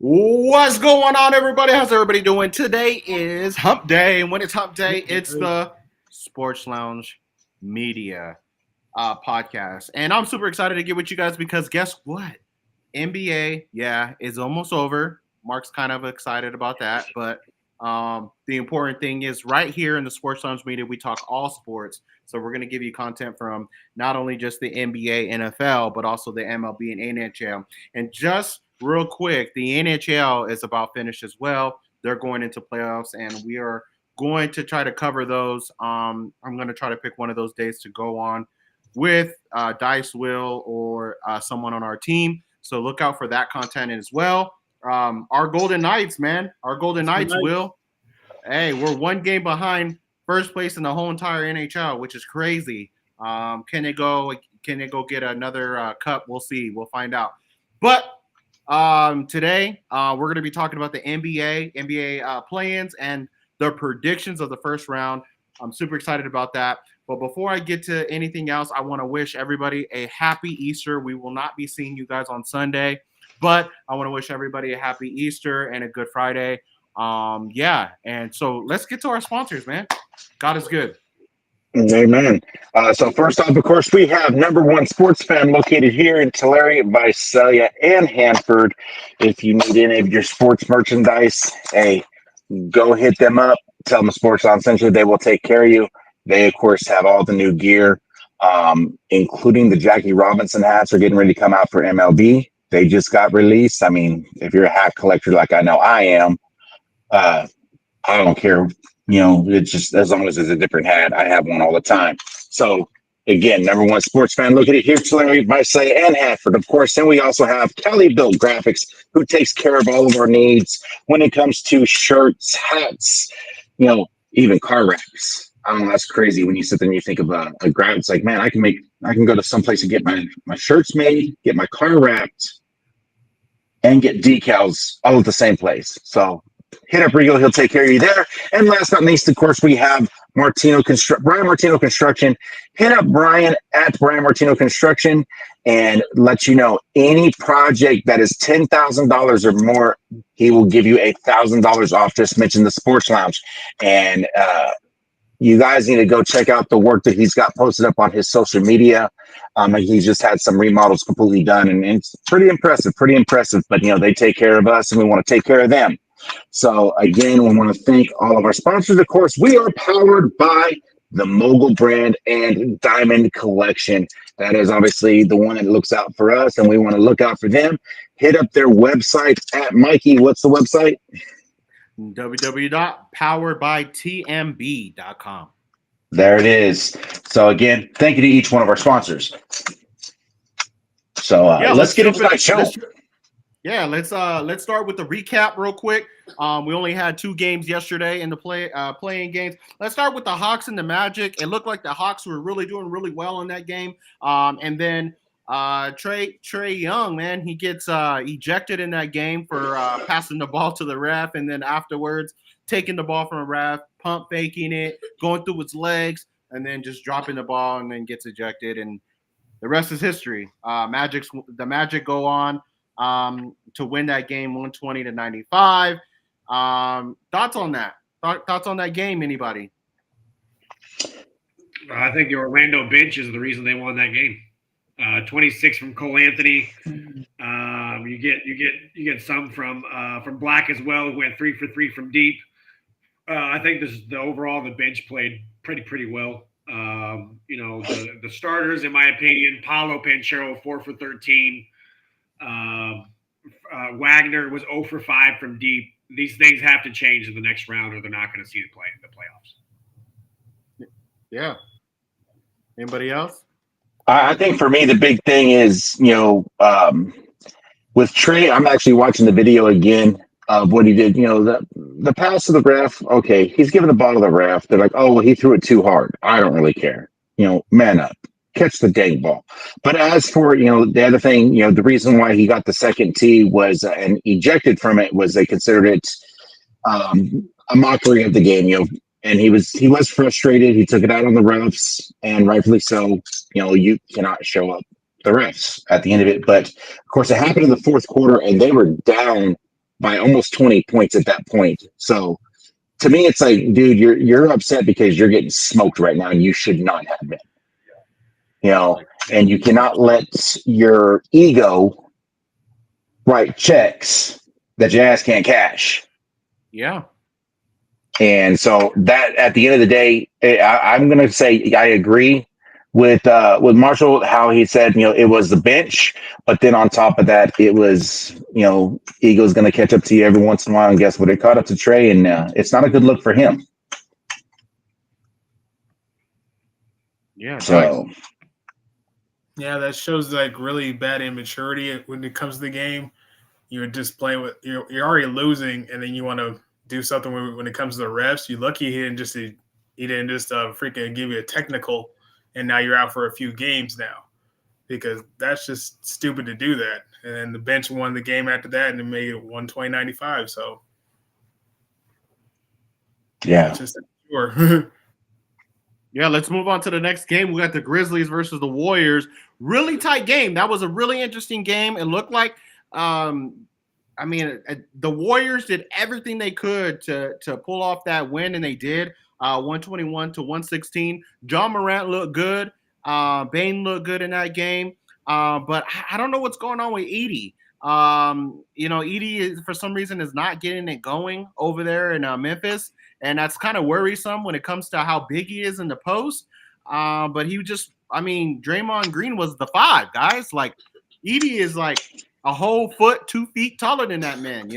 What's going on, everybody? How's everybody doing? Today is Hump Day, and when it's Hump Day, it's the Sports Lounge Media podcast. And I'm super excited to get with you guys because guess what? NBA, yeah, is almost over. Mark's kind of excited about that, but the important thing is right here in the Sports Lounge Media, we talk all sports. So we're going to give you content from not only just the NBA, NFL, but also the MLB and NHL. And just real quick, the NHL is about finished as well. They're going into playoffs, and we are going to try to cover those. I'm going to try to pick one of those days to go on with Dice Will or someone on our team. So look out for that content as well. Our Golden Knights, man. Our Golden Knights, Will. Hey, we're one game behind first place in the whole entire NHL, which is crazy. Can they go? Can they go get another cup? We'll see. We'll find out. But today we're going to be talking about the NBA play-ins, and the predictions of the first round. I'm super excited about that. But before I get to anything else, I want to wish everybody a happy Easter. We will not be seeing you guys on Sunday, but I want to wish everybody a happy Easter and a good Friday. Yeah, and so let's get to our sponsors, man. God is good. Amen. So first off, of course, we have number one sports fan located here in Tulare, Visalia, and Hanford. If you need any of your sports merchandise, hey, go hit them up. Tell them Sports on Century. They will take care of you. They, of course, have all the new gear, including the Jackie Robinson hats are getting ready to come out for MLB. They just got released. I mean, if you're a hat collector like I know I am, I don't care. It's just as long as it's a different hat, I have one all the time. So again, number one sports fan located here, Tulare, Visalia, and Hanford, of course. Then we also have Kelly Built Graphics, who takes care of all of our needs when it comes to shirts, hats, even car wraps. I don't know, that's crazy when you sit there and you think about a grab. It's like, man, I can go to some place and get my shirts made, get my car wrapped, and get decals all at the same place. So hit up Regal, he'll take care of you there. And last but not least, of course, we have Brian Martino Construction. Hit up Brian at Brian Martino Construction and let you know any project that is $10,000 or more, he will give you $1,000 off. Just mention the Sports Lounge. And you guys need to go check out the work that he's got posted up on his social media. He's just had some remodels completely done, and it's pretty impressive. But, they take care of us, and we want to take care of them. So again, we want to thank all of our sponsors. Of course, we are powered by the Mogul brand and Diamond Collection. That is obviously the one that looks out for us, and we want to look out for them. Hit up their website at Mikey. What's the website? www.poweredbytmb.com. There it is. So again, thank you to each one of our sponsors. So let's get into that show. Let's start with the recap real quick. We only had 2 games yesterday in the playing games. Let's start with the Hawks and the Magic. It looked like the Hawks were really doing really well in that game. And then Trae Young, man, he gets ejected in that game for passing the ball to the ref, and then afterwards taking the ball from a ref, pump faking it, going through his legs, and then just dropping the ball, and then gets ejected. And the rest is history. The Magic go on to win that game 120-95. Thoughts on that? Thoughts on that game, anybody? I think the Orlando bench is the reason they won that game. 26 from Cole Anthony. You get some from Black as well, who went 3 for 3 from deep. I think the bench played pretty well. The starters, in my opinion, Paolo Banchero 4 for 13. Wagner was 0 for 5 from deep. These things have to change in the next round, or they're not going to see the playoffs. Yeah. Anybody else? I think for me, the big thing is, with Trae, I'm actually watching the video again of what he did. The pass to the ref, okay, he's giving the ball to the ref. They're like, oh, well, he threw it too hard. I don't really care. Man up. Catch the dang ball. But as for, the other thing, the reason why he got the second tee was and ejected from it was they considered it a mockery of the game, and he was frustrated. He took it out on the refs, and rightfully so. You cannot show up the refs at the end of it. But of course, it happened in the fourth quarter, and they were down by almost 20 points at that point. So to me, it's like, dude, you're upset because you're getting smoked right now, and you should not have been. And you cannot let your ego write checks that Jazz can't cash. Yeah. And so that at the end of the day, I'm going to say I agree with Marshall, how he said, it was the bench, but then on top of that, it was, ego's going to catch up to you every once in a while. And guess what? It caught up to Trey, and it's not a good look for him. Yeah. So. Yeah, that shows like really bad immaturity when it comes to the game. You're just playing with you're already losing, and then you want to do something when it comes to the refs. You're lucky he didn't just freaking give you a technical, and now you're out for a few games now, because that's just stupid to do that. And then the bench won the game after that, and it made it 120-95. So yeah, it's just sure. Yeah, let's move on to the next game. We got the Grizzlies versus the Warriors. Really tight game. That was a really interesting game. It looked like, the Warriors did everything they could to pull off that win, and they did. 121-116. John Morant looked good. Bane looked good in that game. But I don't know what's going on with Edey. Edey is, for some reason, is not getting it going over there in Memphis. And that's kind of worrisome when it comes to how big he is in the post. But Draymond Green was the 5, guys. Like, Edey is like a whole foot, 2 feet taller than that man,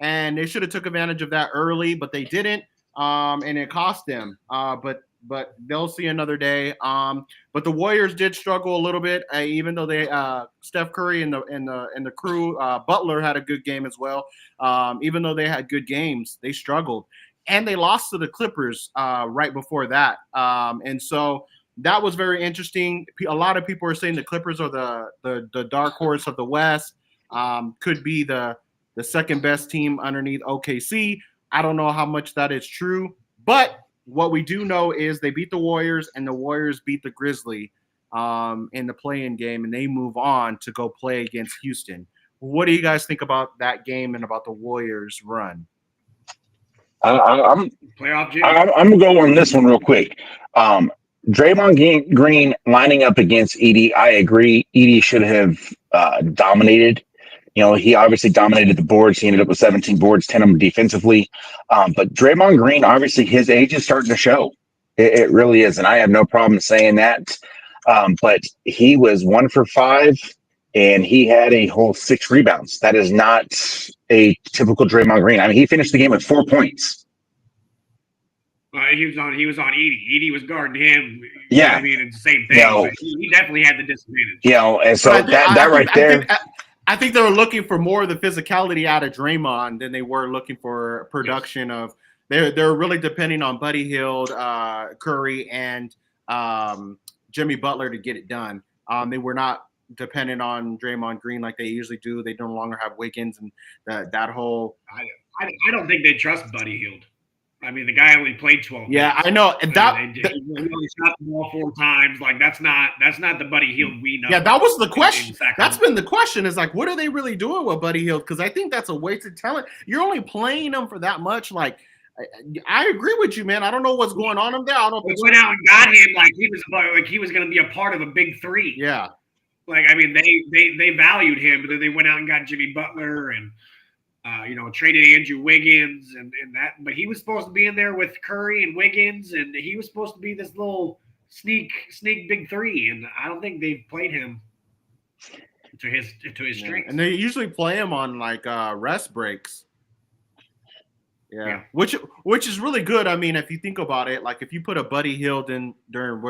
and they should have took advantage of that early, but they didn't. And it cost them. But they'll see another day. But the Warriors did struggle a little bit, even though they Steph Curry and the crew, Butler had a good game as well. Even though they had good games, they struggled, and they lost to the Clippers right before that. And so that was very interesting. A lot of people are saying the Clippers are the dark horse of the West. Could be the second best team underneath OKC. I don't know how much that is true, but what we do know is they beat the Warriors, and the Warriors beat the Grizzlies in the play-in game, and they move on to go play against Houston. What do you guys think about that game and about the Warriors' run? I'm Playoff Jim. I'm gonna go on this one real quick. Draymond Green lining up against Edey. I agree. Edey should have dominated. He obviously dominated the boards. He ended up with 17 boards, 10 of them defensively. But Draymond Green, obviously, his age is starting to show. It really is, and I have no problem saying that. But he was 1 for 5, and he had a whole 6 rebounds. That is not a typical Draymond Green. I mean, he finished the game with 4 points. He was on Edey. Edey was guarding him. Yeah, it's the same thing. He definitely had the disadvantage. And so that right there. I think they were looking for more of the physicality out of Draymond than they were looking for production of. They're really depending on Buddy Hield, Curry, and Jimmy Butler to get it done. They were not dependent on Draymond Green like they usually do. They no longer have Wiggins and that whole. I don't think they trust Buddy Hield. I mean, the guy only played 12 Yeah, minutes. I know. And he only shot the ball 4 times. Like, that's not the Buddy Hield we know. Yeah, that was the question. That's been the question, is like, what are they really doing with Buddy Hield? Because I think that's a wasted talent. You're only playing him for that much. Like, I agree with you, man. I don't know what's going on in there. I don't know if they went out and got him like he was going to be a part of a big 3. Yeah. Like, I mean, they valued him, but then they went out and got Jimmy Butler and traded Andrew Wiggins and that. But he was supposed to be in there with Curry and Wiggins, and he was supposed to be this little sneak big 3. And I don't think they've played him to his strengths. And they usually play him on like rest breaks. Yeah. Which is really good. I mean, if you think about it, like if you put a Buddy Hield in during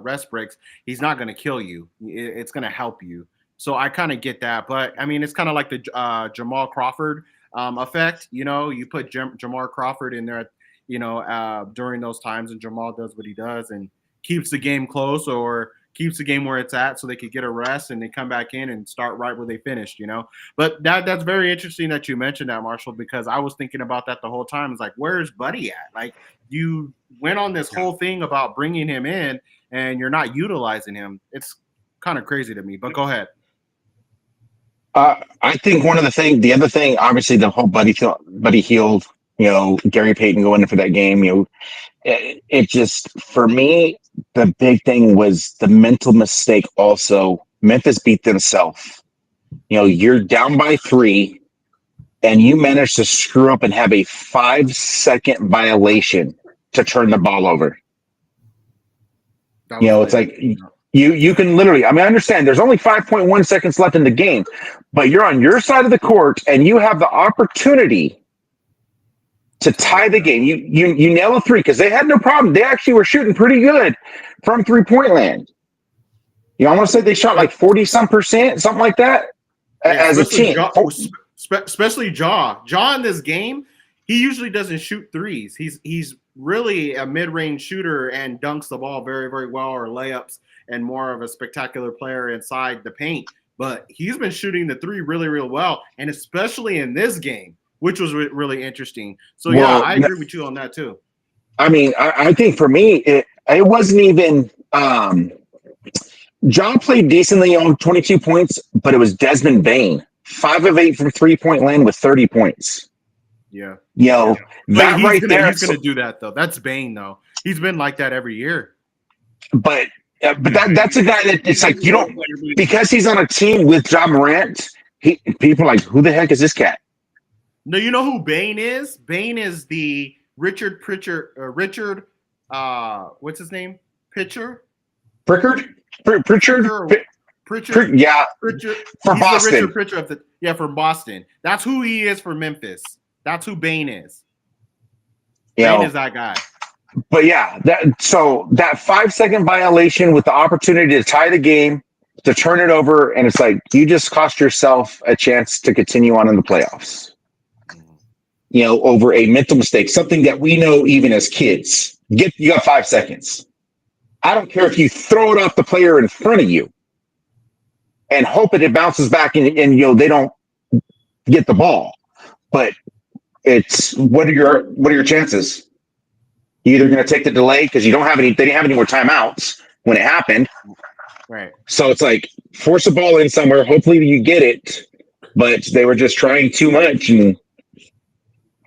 rest breaks, he's not going to kill you. It's going to help you. So I kind of get that. But, I mean, it's kind of like the Jamal Crawford effect. You put Jamal Crawford in there, during those times, and Jamal does what he does and keeps the game close or keeps the game where it's at so they could get a rest and they come back in and start right where they finished, But that's very interesting that you mentioned that, Marshall, because I was thinking about that the whole time. It's like, where's Buddy at? Like, you went on this whole thing about bringing him in and you're not utilizing him. It's kind of crazy to me, but go ahead. I think the other thing, obviously, the whole Buddy Hield, Gary Payton going in for that game, it just, for me, the big thing was the mental mistake. Also, Memphis beat themselves. You're down by 3, and you managed to screw up and have a 5-second violation to turn the ball over. That was It's like you can literally. I mean, I understand there's only 5.1 seconds left in the game, but you're on your side of the court and you have the opportunity to tie the game. You nail a 3 because they had no problem. They actually were shooting pretty good from 3-point land. I want to say they shot like 40% something like that, as a team. Especially Ja. Ja in this game, he usually doesn't shoot threes. He's really a mid-range shooter and dunks the ball very, very well, or layups, and more of a spectacular player inside the paint. But he's been shooting the 3 really, really well, and especially in this game, which was really interesting. So, yeah, I agree with you on that too. I mean, I think for me, it wasn't even John played decently on 22 points, but it was Desmond Bane, 5 of 8 from 3-point land with 30 points. Yeah. That right there. He's going to do that, though. That's Bane, though. He's been like that every year. But that's a guy that it's like, because he's on a team with Ja Morant, people are like, who the heck is this cat? No, you know who Bane is? Bane is the Richard Pritchard, what's his name? Pritchard? Pritchard? Yeah. Pritchard. For He's Boston. The Richard Pritchard from Boston. That's who he is for Memphis. That's who Bane is. Bane is that guy. But yeah, that 5-second violation with the opportunity to tie the game, to turn it over, and it's like you just cost yourself a chance to continue on in the playoffs. Over a mental mistake, something that we know even as kids. You got 5 seconds. I don't care if you throw it off the player in front of you and hope it bounces back and they don't get the ball. But it's what are your chances? You're either going to take the delay because they didn't have any more timeouts when it happened. Right. So it's like force a ball in somewhere. Hopefully you get it, but they were just trying too much, and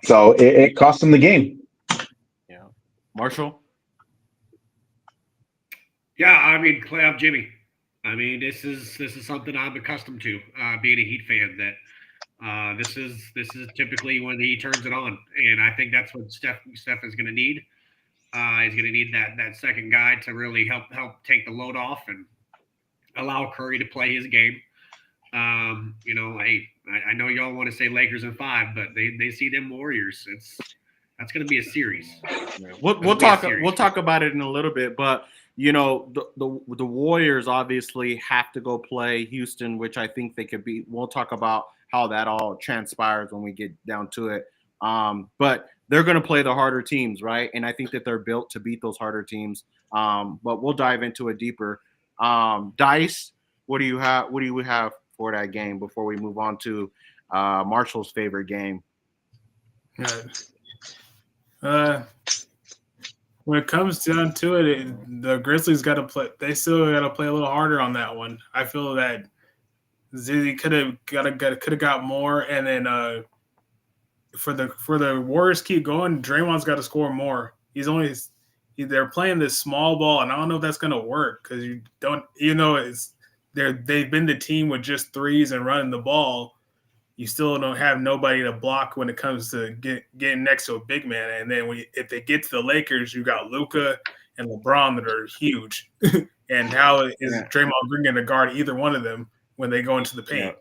so it cost them the game. Yeah. Marshall? Yeah, I mean, playoff Jimmy. I mean, this is something I'm accustomed to, being a Heat fan. That this is typically when he turns it on, and I think that's what Steph is going to need. He's going to need that second guy to really help take the load off and allow Curry to play his game. I know y'all want to say Lakers in 5, but they see them Warriors. That's going to be a series. Yeah. We'll talk about it in a little bit, but the Warriors obviously have to go play Houston, which I think they could beat. We'll talk about how that all transpires when we get down to it. But they're going to play the harder teams, right? And I think that they're built to beat those harder teams. But we'll dive into it deeper. Dice, what do you have for that game before we move on to Marshall's favorite game? When it comes down to it, the Grizzlies got to play. They still got to play a little harder on that one. I feel that Zizzy could have got more, and then for the Warriors keep going, Draymond's got to score more. They're playing this small ball, and I don't know if that's going to work because they've been the team with just threes and running the ball. You still don't have nobody to block when it comes to getting next to a big man. And then if they get to the Lakers, you got Luka and LeBron that are huge. And how is Draymond Green going to guard either one of them when they go into the paint?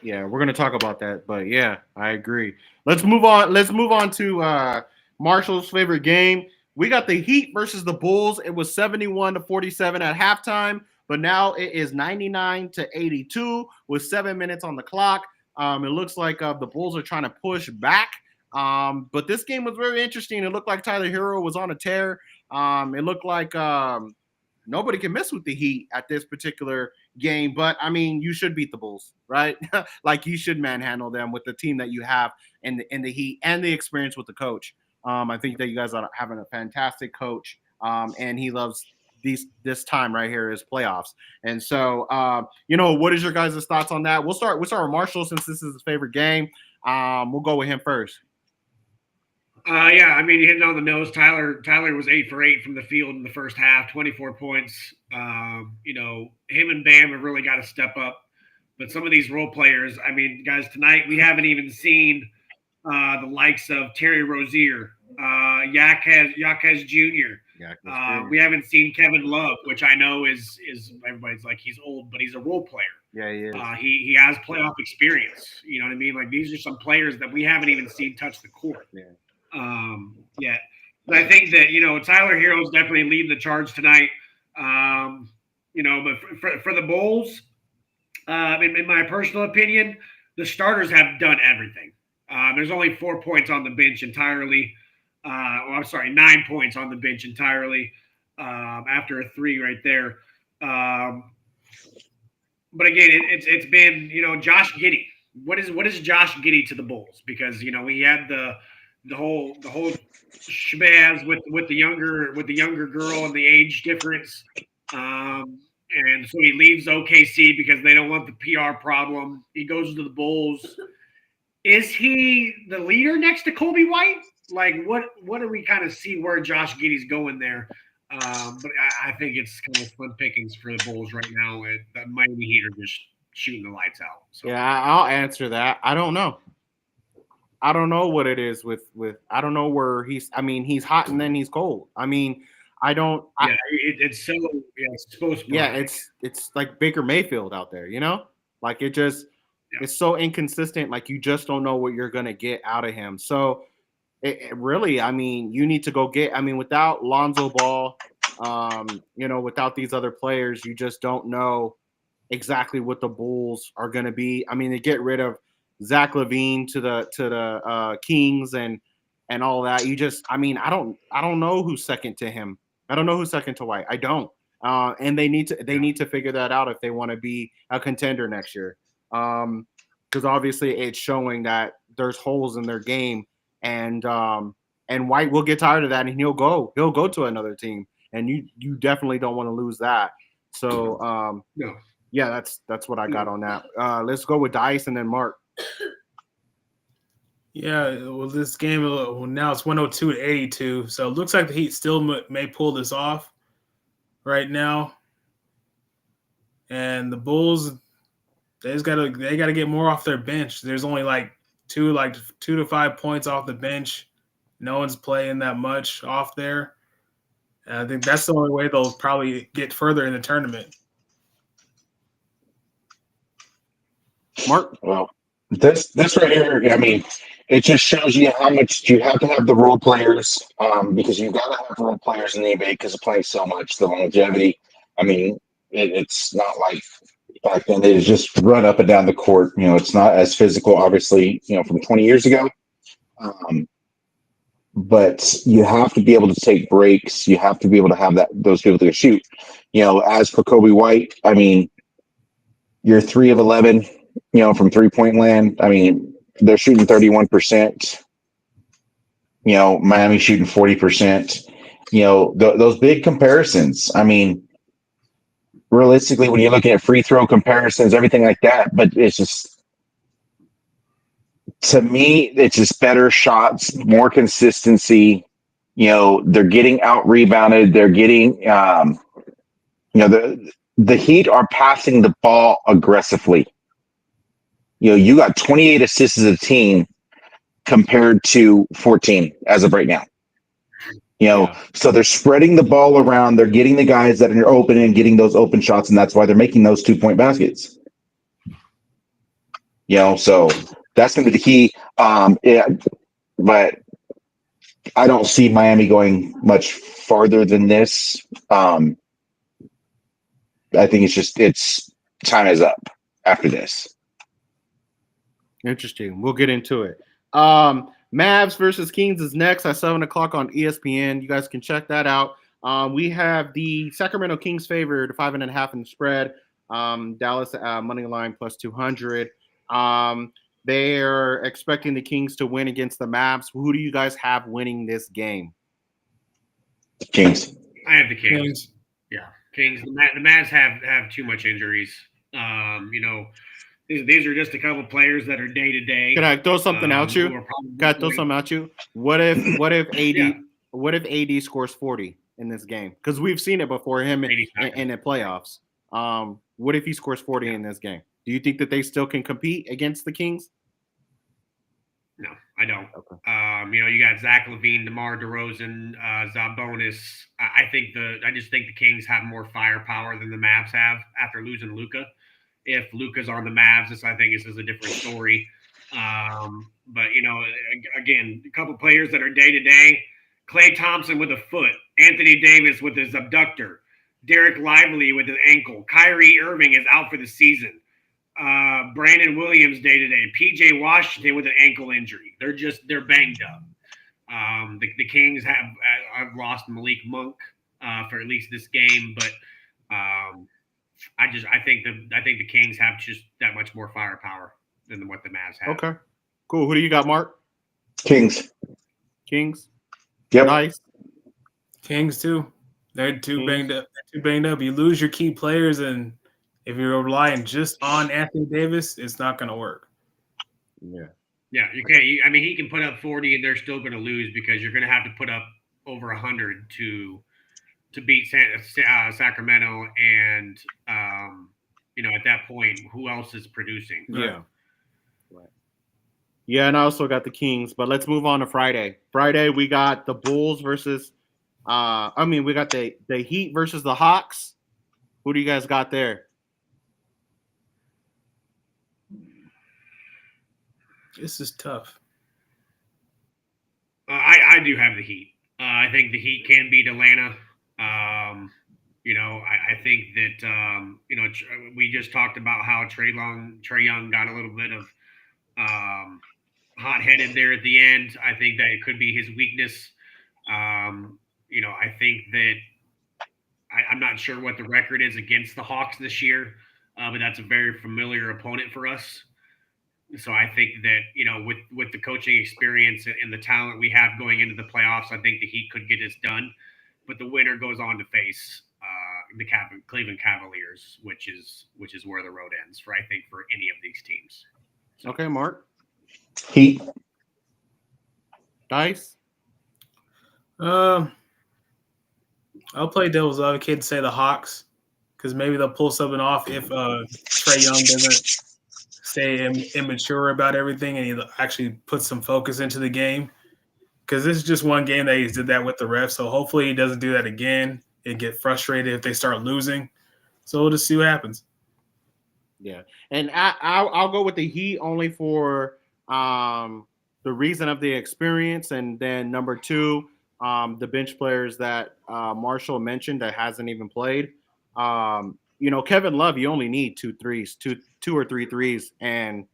Yeah, we're going to talk about that. But, yeah, I agree. Let's move on to Marshall's favorite game. We got the Heat versus the Bulls. It was 71-47 at halftime, but now it is 99-82 with 7 minutes on the clock. It looks like the Bulls are trying to push back, but this game was very interesting. It looked like Tyler Hero was on a tear. It looked like nobody can mess with the Heat at this particular game, but, I mean, you should beat the Bulls, right? Like, you should manhandle them with the team that you have in the Heat and the experience with the coach. I think that you guys are having a fantastic coach, and he loves this time right here is playoffs. And so, what is your guys' thoughts on that? We'll start with Marshall since this is his favorite game. We'll go with him first. Yeah, I mean, you hit it on the nose. Tyler was 8 for 8 from the field in the first half, 24 points. Him and Bam have really got to step up. But some of these role players, I mean, guys, tonight we haven't even seen the likes of Terry Rozier, Yaquez Jr. We haven't seen Kevin Love, which I know is everybody's like he's old, but he's a role player. Yeah, he is. He has playoff experience. You know what I mean? Like these are some players that we haven't even seen touch the court yet. But I think that Tyler Hero's definitely leading the charge tonight. But for the Bulls, in my personal opinion, the starters have done everything. There's only 4 points on the bench entirely. 9 points on the bench entirely after a 3 right there. But again, it's been Josh Giddey. What is Josh Giddey to the Bulls? Because he had the whole shabazz with the younger girl and the age difference. And so he leaves OKC because they don't want the PR problem. He goes to the Bulls. Is he the leader next to Kobe White? Like, what do we kind of see where Josh Giddey's going there? But I think it's kind of fun pickings for the Bulls right now. The Miami Heat are just shooting the lights out. So. Yeah, I'll answer that. I don't know. I don't know what it is with I don't know where he's hot and then he's cold. I mean, I don't. It's so it's supposed to. Yeah, it's like Baker Mayfield out there, like it just it's so inconsistent. Like you just don't know what you're gonna get out of him. So it really, you need to go get. Without Lonzo Ball, without these other players, you just don't know exactly what the Bulls are gonna be. They get rid of Zach LaVine to the Kings and all that. You just, I don't know who's second to him. I don't know who's second to White. I don't. And they need to figure that out if they want to be a contender next year. Because obviously it's showing that there's holes in their game, and White will get tired of that and he'll go to another team, and you definitely don't want to lose that. So no. Yeah, that's what I got on that. Let's go with Dice and then Mark. Yeah, well, this game now it's 102-82, so it looks like the Heat still may pull this off right now. And the Bulls, they got to get more off their bench. There's only like 2 to 5 points off the bench. No one's playing that much off there. And I think that's the only way they'll probably get further in the tournament. Mark? Well, this right here, it just shows you how much you have to have the role players, because you've got to have role players in the NBA because of playing so much, the longevity. It's not like back then they just run up and down the court. It's not as physical, obviously, from 20 years ago. But you have to be able to take breaks. You have to be able to have those people to shoot. As for Kobe White, you're 3 of 11, from 3-point land. They're shooting 31%. Miami shooting 40%. Those big comparisons. Realistically, when you're looking at free throw comparisons, everything like that, but it's just, to me, it's just better shots, more consistency. They're getting out rebounded. They're getting, the Heat are passing the ball aggressively. You got 28 assists as a team compared to 14 as of right now. So they're spreading the ball around. They're getting the guys that are open and getting those open shots, and that's why they're making those 2-point baskets. So that's going to be the key. But I don't see Miami going much farther than this. I think it's time is up after this. Interesting. We'll get into it. Mavs versus Kings is next at 7:00 on ESPN. You guys can check that out. We have the Sacramento Kings favored 5.5 in the spread. Dallas money line plus 200. They're expecting the Kings to win against the Mavs. Who do you guys have winning this game? Kings. I have the Kings. Yeah, Kings. The Mavs have too much injuries. You know, these are just a couple players that are day to Can day. I throw something at Who you? are probably Can I throw going. something at you? What if Yeah, AD scores 40 in this game? Because we've seen it before him 80 in seconds. the playoffs. What if he scores 40 Yeah. in this game? Do you think that they still can compete against the Kings? No, I don't. Okay. You know, you got Zach LaVine, DeMar DeRozan, Zabonis. I just think the Kings have more firepower than the Mavs have after losing Luca. If Luca's on the Mavs, I think this is a different story. But you know, again, a couple players that are day to day. Klay Thompson with a foot, Anthony Davis with his abductor, Derek Lively with his ankle, Kyrie Irving is out for the season. Brandon Williams day to day, PJ Washington with an ankle injury. They're banged up. The Kings have lost Malik Monk for at least this game, but I think the Kings have just that much more firepower than what the Mavs have. Okay. Cool. Who do you got, Mark? Kings. Kings. Yep. Nice. Kings too. They're too Kings. banged up. They're too banged up. You lose your key players, and if you're relying just on Anthony Davis, it's not going to work. Yeah. Yeah, you can't. I mean, he can put up 40, and they're still going to lose because you're going to have to put up over 100 to beat Sacramento, and you know, at that point, who else is producing? Yeah. Right. Yeah, and I also got the Kings, but let's move on to Friday. Friday, we got the Bulls versus we got the Heat versus the Hawks. Who do you guys got there? This is tough. I do have the Heat. I think the Heat can beat Atlanta. You know, I think that you know, we just talked about how Trae Young got a little bit of hot-headed there at the end. I think that it could be his weakness. You know, I think that I'm not sure what the record is against the Hawks this year, but that's a very familiar opponent for us. So I think that, you know, with the coaching experience and the talent we have going into the playoffs, I think the Heat could get this done. But the winner goes on to face the Cleveland Cavaliers, which is where the road ends for any of these teams. So. Okay, Mark. Heat. Dice. I'll play devil's advocate and say the Hawks because maybe they'll pull something off if Trae Young doesn't stay immature about everything and he actually put some focus into the game. Because this is just one game that he did that with the refs, so hopefully he doesn't do that again and get frustrated if they start losing. So we'll just see what happens. Yeah, and I'll go with the Heat only for the reason of the experience, and then number two, the bench players that Marshall mentioned that hasn't even played. You know, Kevin Love, you only need two or three threes, and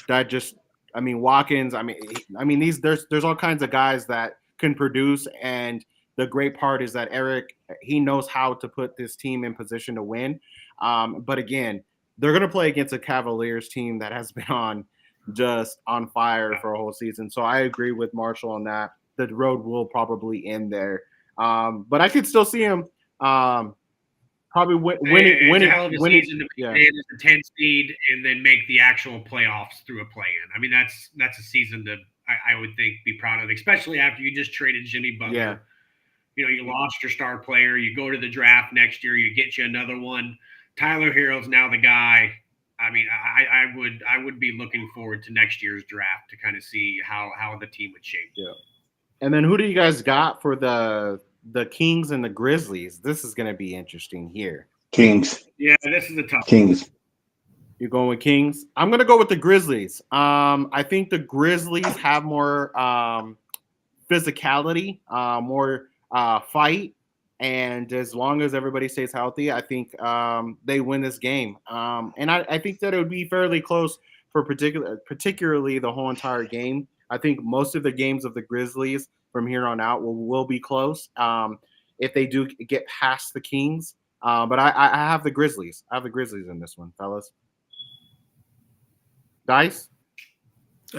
that just, I mean, Watkins. I mean, there's all kinds of guys that can produce, and the great part is that Eric, he knows how to put this team in position to win. But again, they're going to play against a Cavaliers team that has been just on fire for a whole season. So I agree with Marshall on that. The road will probably end there. But I could still see him probably winning. Season to be as a 10 seed and then make the actual playoffs through a play-in. I mean, that's a season that I would think be proud of, especially after you just traded Jimmy Butler. Yeah. You know, you lost your star player. You go to the draft next year. You get you another one. Tyler Herro's now the guy. I mean, I would be looking forward to next year's draft to kind of see how the team would shape. Yeah. And then who do you guys got for the Kings and the Grizzlies? This is going to be interesting here. Kings. Yeah, this is a tough Kings. You're going with Kings? I'm going to go with the Grizzlies. I think the Grizzlies have more physicality, more fight. And as long as everybody stays healthy, I think they win this game. And I think that it would be fairly close for particularly the whole entire game. I think most of the games of the Grizzlies from here on out will be close if they do get past the Kings. But I have the Grizzlies. I have the Grizzlies in this one, fellas. Dice?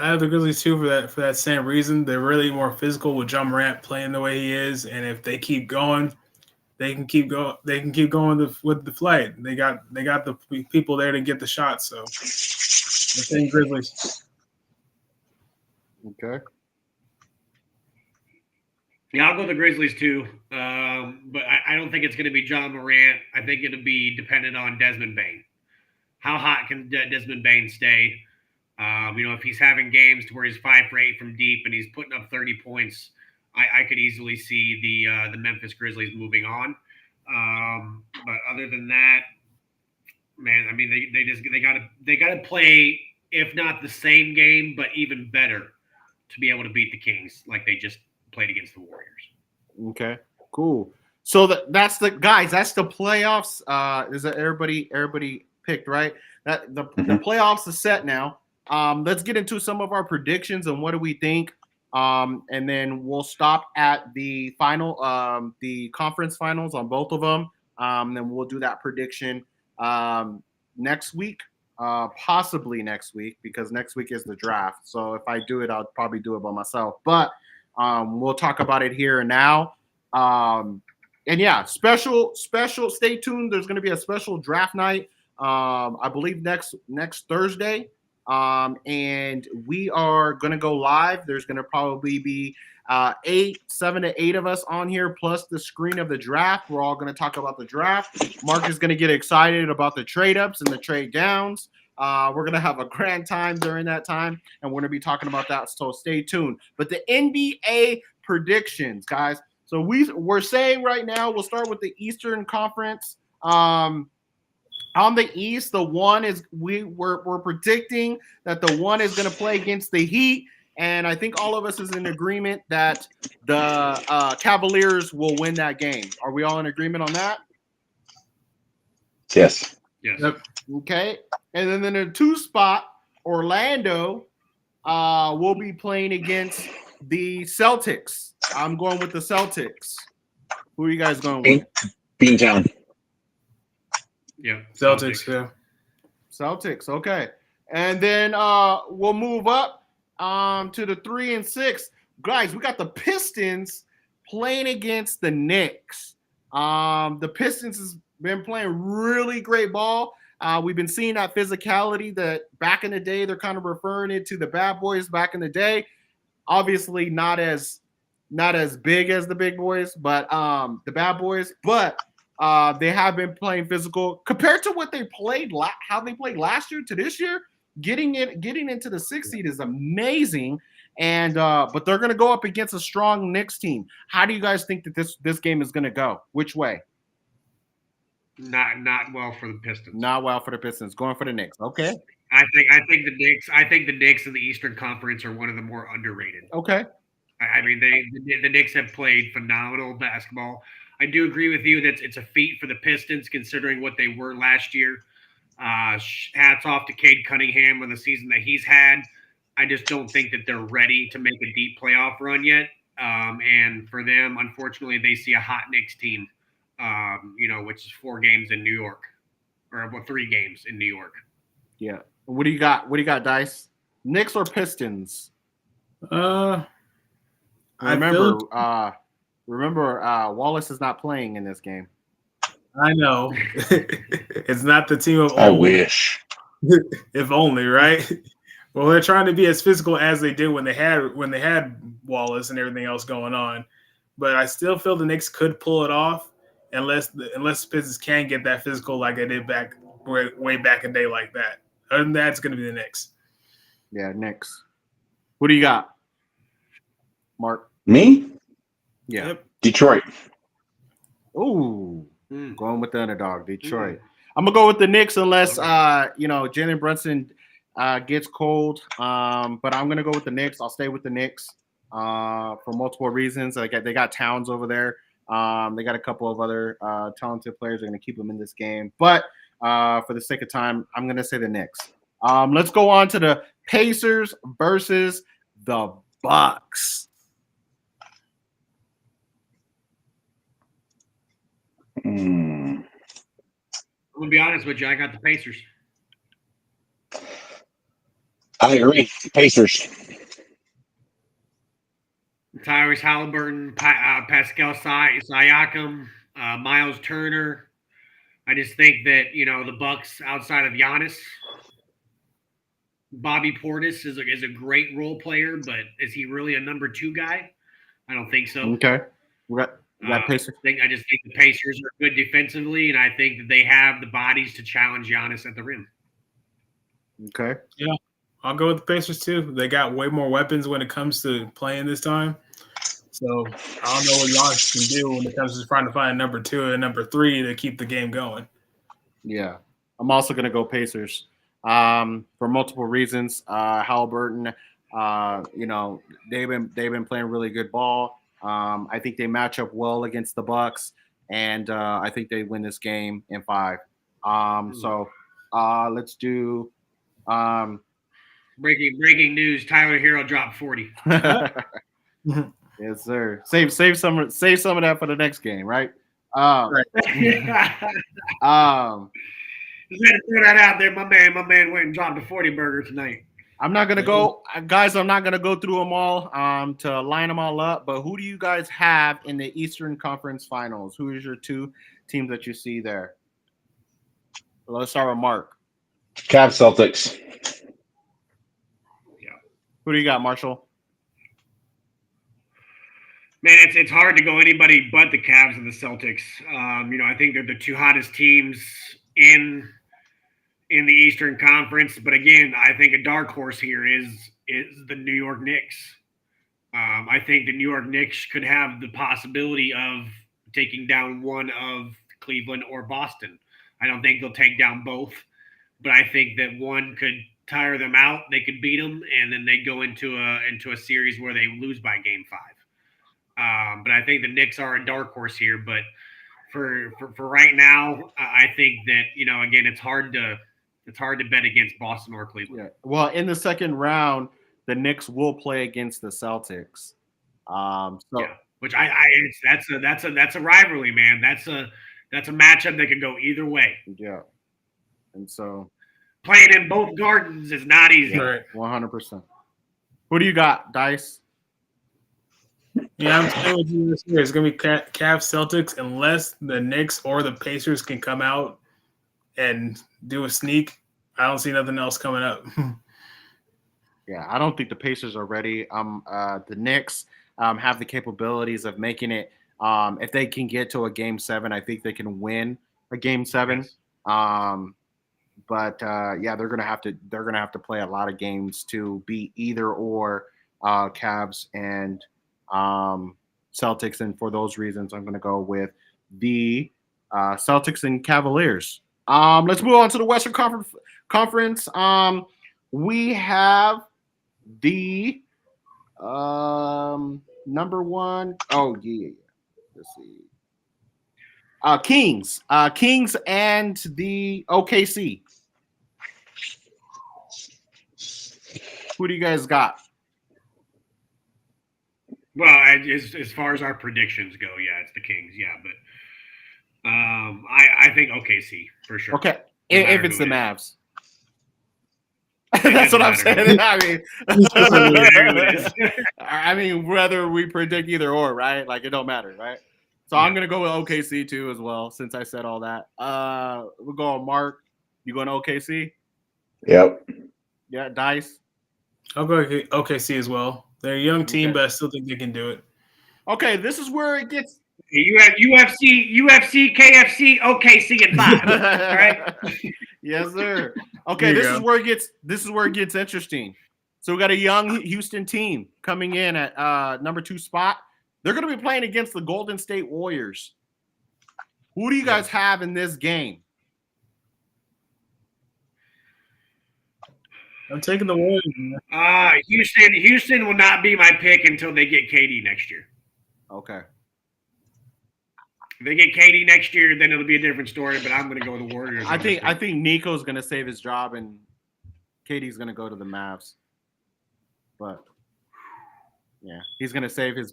I have the Grizzlies too for that same reason. They're really more physical with John Morant playing the way he is, and if they keep going, they can keep going. They can keep going with the flight. They got the people there to get the shot. So the same Grizzlies. Okay. Yeah, I'll go the Grizzlies too. But I don't think it's going to be John Morant. I think it'll be dependent on Desmond Bain. How hot can Desmond Bain stay? If he's having games to where he's 5 for 8 from deep and he's putting up 30 points, I could easily see the Memphis Grizzlies moving on. But other than that, man, I mean, they gotta play, if not the same game, but even better to be able to beat the Kings like they just played against the Warriors. Okay. Cool. So that's the playoffs. Is that everybody picked, right? That the playoffs is set now. Let's get into some of our predictions and what do we think. And then we'll stop at the final, the conference finals on both of them. Then we'll do that prediction next week, possibly next week, because next week is the draft. So if I do it, I'll probably do it by myself. But we'll talk about it here and now. And yeah, special. Stay tuned. There's going to be a special draft night. I believe next Thursday. And we are going to go live. There's going to probably be 7 to 8 of us on here, plus the screen of the draft. We're all going to talk about the draft. Mark is going to get excited about the trade ups and the trade downs. We're going to have a grand time during that time, and we're going to be talking about that. So stay tuned. But the NBA predictions, guys. So we're saying right now, we'll start with the Eastern Conference. On the East, the one is we're predicting that the one is going to play against the Heat, and I think all of us is in agreement that the Cavaliers will win that game. Are we all in agreement on that? Yes. Yes. Yep. Okay. And then in the 2 spot, Orlando will be playing against the Celtics. I'm going with the Celtics. Who are you guys going with? Beantown. Yeah. Celtics. Yeah. Celtics. Okay. And then we'll move up to the 3 and 6. Guys, we got the Pistons playing against the Knicks. The Pistons has been playing really great ball. We've been seeing that physicality that back in the day, they're kind of referring it to the bad boys back in the day. Obviously not as big as the big boys, but the bad boys. But they have been playing physical compared to what they played, how they played last year to this year. Getting into the 6th seed is amazing, and but they're going to go up against a strong Knicks team. How do you guys think that this game is going to go? Which way? Not well for the Pistons. Not well for the Pistons. Going for the Knicks. Okay. I think the Knicks. I think the Knicks in the Eastern Conference are one of the more underrated. Okay. I mean, the Knicks have played phenomenal basketball. I do agree with you that it's a feat for the Pistons considering what they were last year. Hats off to Cade Cunningham on the season that he's had. I just don't think that they're ready to make a deep playoff run yet. And for them, unfortunately, they see a hot Knicks team, which is 4 games in New York, or 3 games in New York. Yeah. What do you got? What do you got, Dice? Knicks or Pistons? Remember, Wallace is not playing in this game. I know. It's not the team of old. I wish. If only, right? Well, they're trying to be as physical as they did when they had Wallace and everything else going on. But I still feel the Knicks could pull it off unless the Pistons can get that physical like they did way back in the day like that. Other than that, it's going to be the Knicks. Yeah, Knicks. What do you got, Mark? Me? Yeah. Yep. Detroit. Ooh, going with the underdog, Detroit. I'm gonna go with the Knicks unless Jalen Brunson gets cold. But I'm gonna go with the Knicks. I'll stay with the Knicks for multiple reasons. They got Towns over there. They got a couple of other talented players. They're gonna keep them in this game. But for the sake of time, I'm gonna say the Knicks. Let's go on to the Pacers versus the Bucks. I'm gonna be honest with you. I got the Pacers. I agree. Pacers. Tyrese Halliburton, Pascal Siakam, Miles Turner. I just think that the Bucks outside of Giannis, Bobby Portis is a great role player, but is he really a number 2 guy? I don't think so. Okay. We got Pacers. I just think the Pacers are good defensively, and I think that they have the bodies to challenge Giannis at the rim. Okay. Yeah, I'll go with the Pacers too. They got way more weapons when it comes to playing this time. So I don't know what Giannis can do when it comes to trying to find number 2 and number 3 to keep the game going. Yeah. I'm also going to go Pacers for multiple reasons. Halliburton, they've been playing really good ball. I think they match up well against the Bucks, and I think they win this game in 5. So let's do breaking news: Tyler Hero dropped 40. Yes, sir. Save some of that for the next game, right? Right. Just had to throw that out there. My man went and dropped a 40 burger tonight. I'm not gonna go, guys. I'm not gonna go through them all to line them all up. But who do you guys have in the Eastern Conference Finals? Who is your 2 teams that you see there? Let's start with Mark. Cavs Celtics. Yeah. Who do you got, Marshall? Man, it's hard to go anybody but the Cavs and the Celtics. I think they're the 2 hottest teams in the Eastern Conference. But again, I think a dark horse here is the New York Knicks. I think the New York Knicks could have the possibility of taking down one of Cleveland or Boston. I don't think they'll take down both, but I think that one could tire them out. They could beat them, and then they go into a series where they lose by game 5. But I think the Knicks are a dark horse here. But for right now, I think that again, it's hard to bet against Boston or Cleveland. Yeah. Well, in the second round, the Knicks will play against the Celtics. Which that's a rivalry, man. That's a matchup that could go either way. Yeah. And so playing in both gardens is not easy. Right. 100%. Who do you got, Dice? Yeah, I'm staying with you this year. It's gonna be Cavs Celtics unless the Knicks or the Pacers can come out and do a sneak. I don't see nothing else coming up. Yeah, I don't think the Pacers are ready. The Knicks have the capabilities of making it. If they can get to a game 7, I think they can win a game 7. Yes. But they're gonna have to play a lot of games to beat either or Cavs and Celtics. And for those reasons, I'm gonna go with the Celtics and Cavaliers. Let's move on to the Western Conference. We have the number 1. Oh yeah. Let's see. Kings and the OKC. Who do you guys got? Well, as far as our predictions go, yeah, it's the Kings. Yeah, but I think OKC for sure. Okay, No if matter it's who the it Mavs. It That's what I'm doesn't saying. matter. I mean, whether we predict either or, right? Like, it don't matter, right? So I'm gonna go with OKC too as well, since I said all that. We'll go on Mark. You going to OKC? Yep. Yeah, Dice. I'll go OKC as well. They're a young team, Okay. but I still think they can do it. Okay, this is where it gets. You have UFC, KFC, OKC, and 5. All right. Yes, sir. Okay, There you this go. is where it gets interesting. So we got a young Houston team coming in at number 2 spot. They're going to be playing against the Golden State Warriors. Who do you guys have in this game? I'm taking the Warriors. Man. Houston will not be my pick until they get KD next year. Okay. If they get KD next year, then it'll be a different story. But I'm going to go with the Warriors. I think Nico's going to save his job and KD's going to go to the Mavs. But yeah, he's going to save his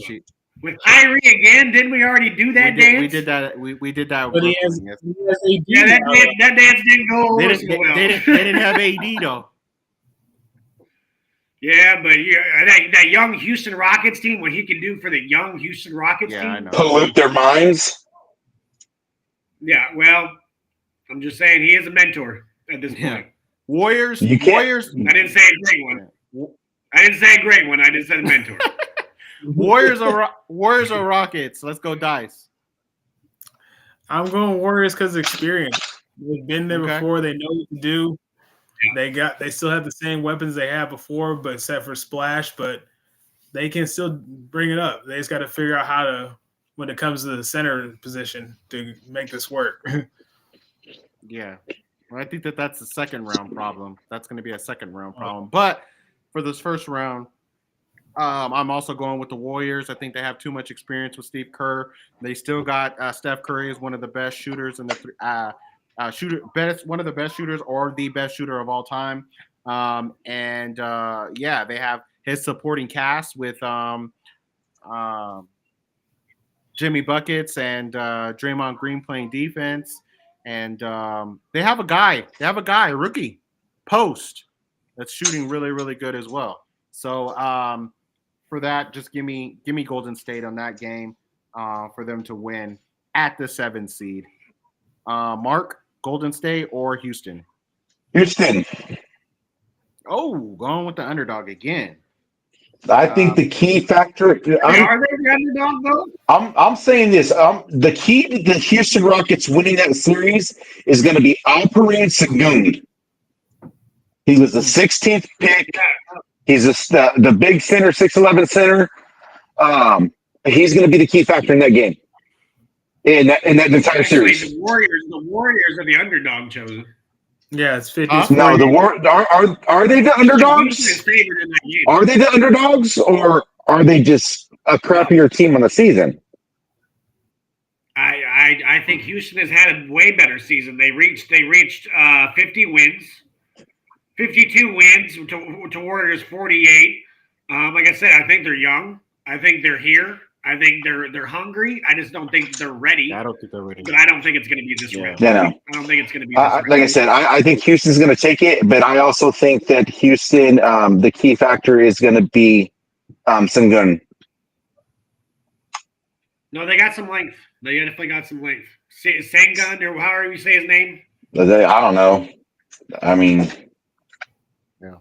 cheat. With Kyrie again, didn't we already do that dance? We did that. We did that. But he has Yes. AD. Yeah, that dance didn't go They over didn't, so well. they didn't have AD though. Yeah, but that young Houston Rockets team, what he can do for the young Houston Rockets Yeah, team. I know. Pollute their minds. Yeah, well, I'm just saying he is a mentor at this Yeah. point. Warriors. You can't- Warriors. I didn't say a great one. I didn't say a great one. I just said a mentor. Warriors or Rockets. Let's go dice. I'm going Warriors because of experience. They've been there Okay. before. They know what to do. They still have the same weapons they had before, but except for Splash. But they can still bring it up. They just got to figure out how to, when it comes to the center position, to make this work. Yeah. Well, I think that's a second round problem. That's going to be a second round problem. But for this first round, I'm also going with the Warriors. I think they have too much experience with Steve Kerr. They still got Steph Curry is one of the best shooters in the one of the best shooters or the best shooter of all time. They have his supporting cast with Jimmy Buckets and Draymond Green playing defense. And they have a guy, a rookie, Post, that's shooting really, really good as well. So for that, just give me Golden State on that game for them to win at the 7th seed. Mark, Golden State or Houston? Houston. Oh, going with the underdog again. I think the key factor. Are they the underdog though? I'm saying this. The key to the Houston Rockets winning that series is going to be Alperen Sengun. He was the 16th pick. He's the big center, 6'11" center. He's going to be the key factor in that game. In that entire series. The Warriors are the underdog chosen. Yeah, it's 50. No, are they the Houston is underdogs? favored in that game. Are they the underdogs, or are they just a crappier team on the season? I think Houston has had a way better season. They reached 50 wins, 52 wins to Warriors 48. Like I said, I think they're young. I think they're here. I think they're hungry. I just don't think they're ready. I don't think they're ready. But I don't think it's going to be this round. Yeah, no. I don't think it's going to be this round. Like I said, I think Houston's going to take it, but I also think that Houston, the key factor is going to be Sengun. No, they got some length. They definitely got some length. Sengun, or however you say his name. I don't know. I mean, yeah.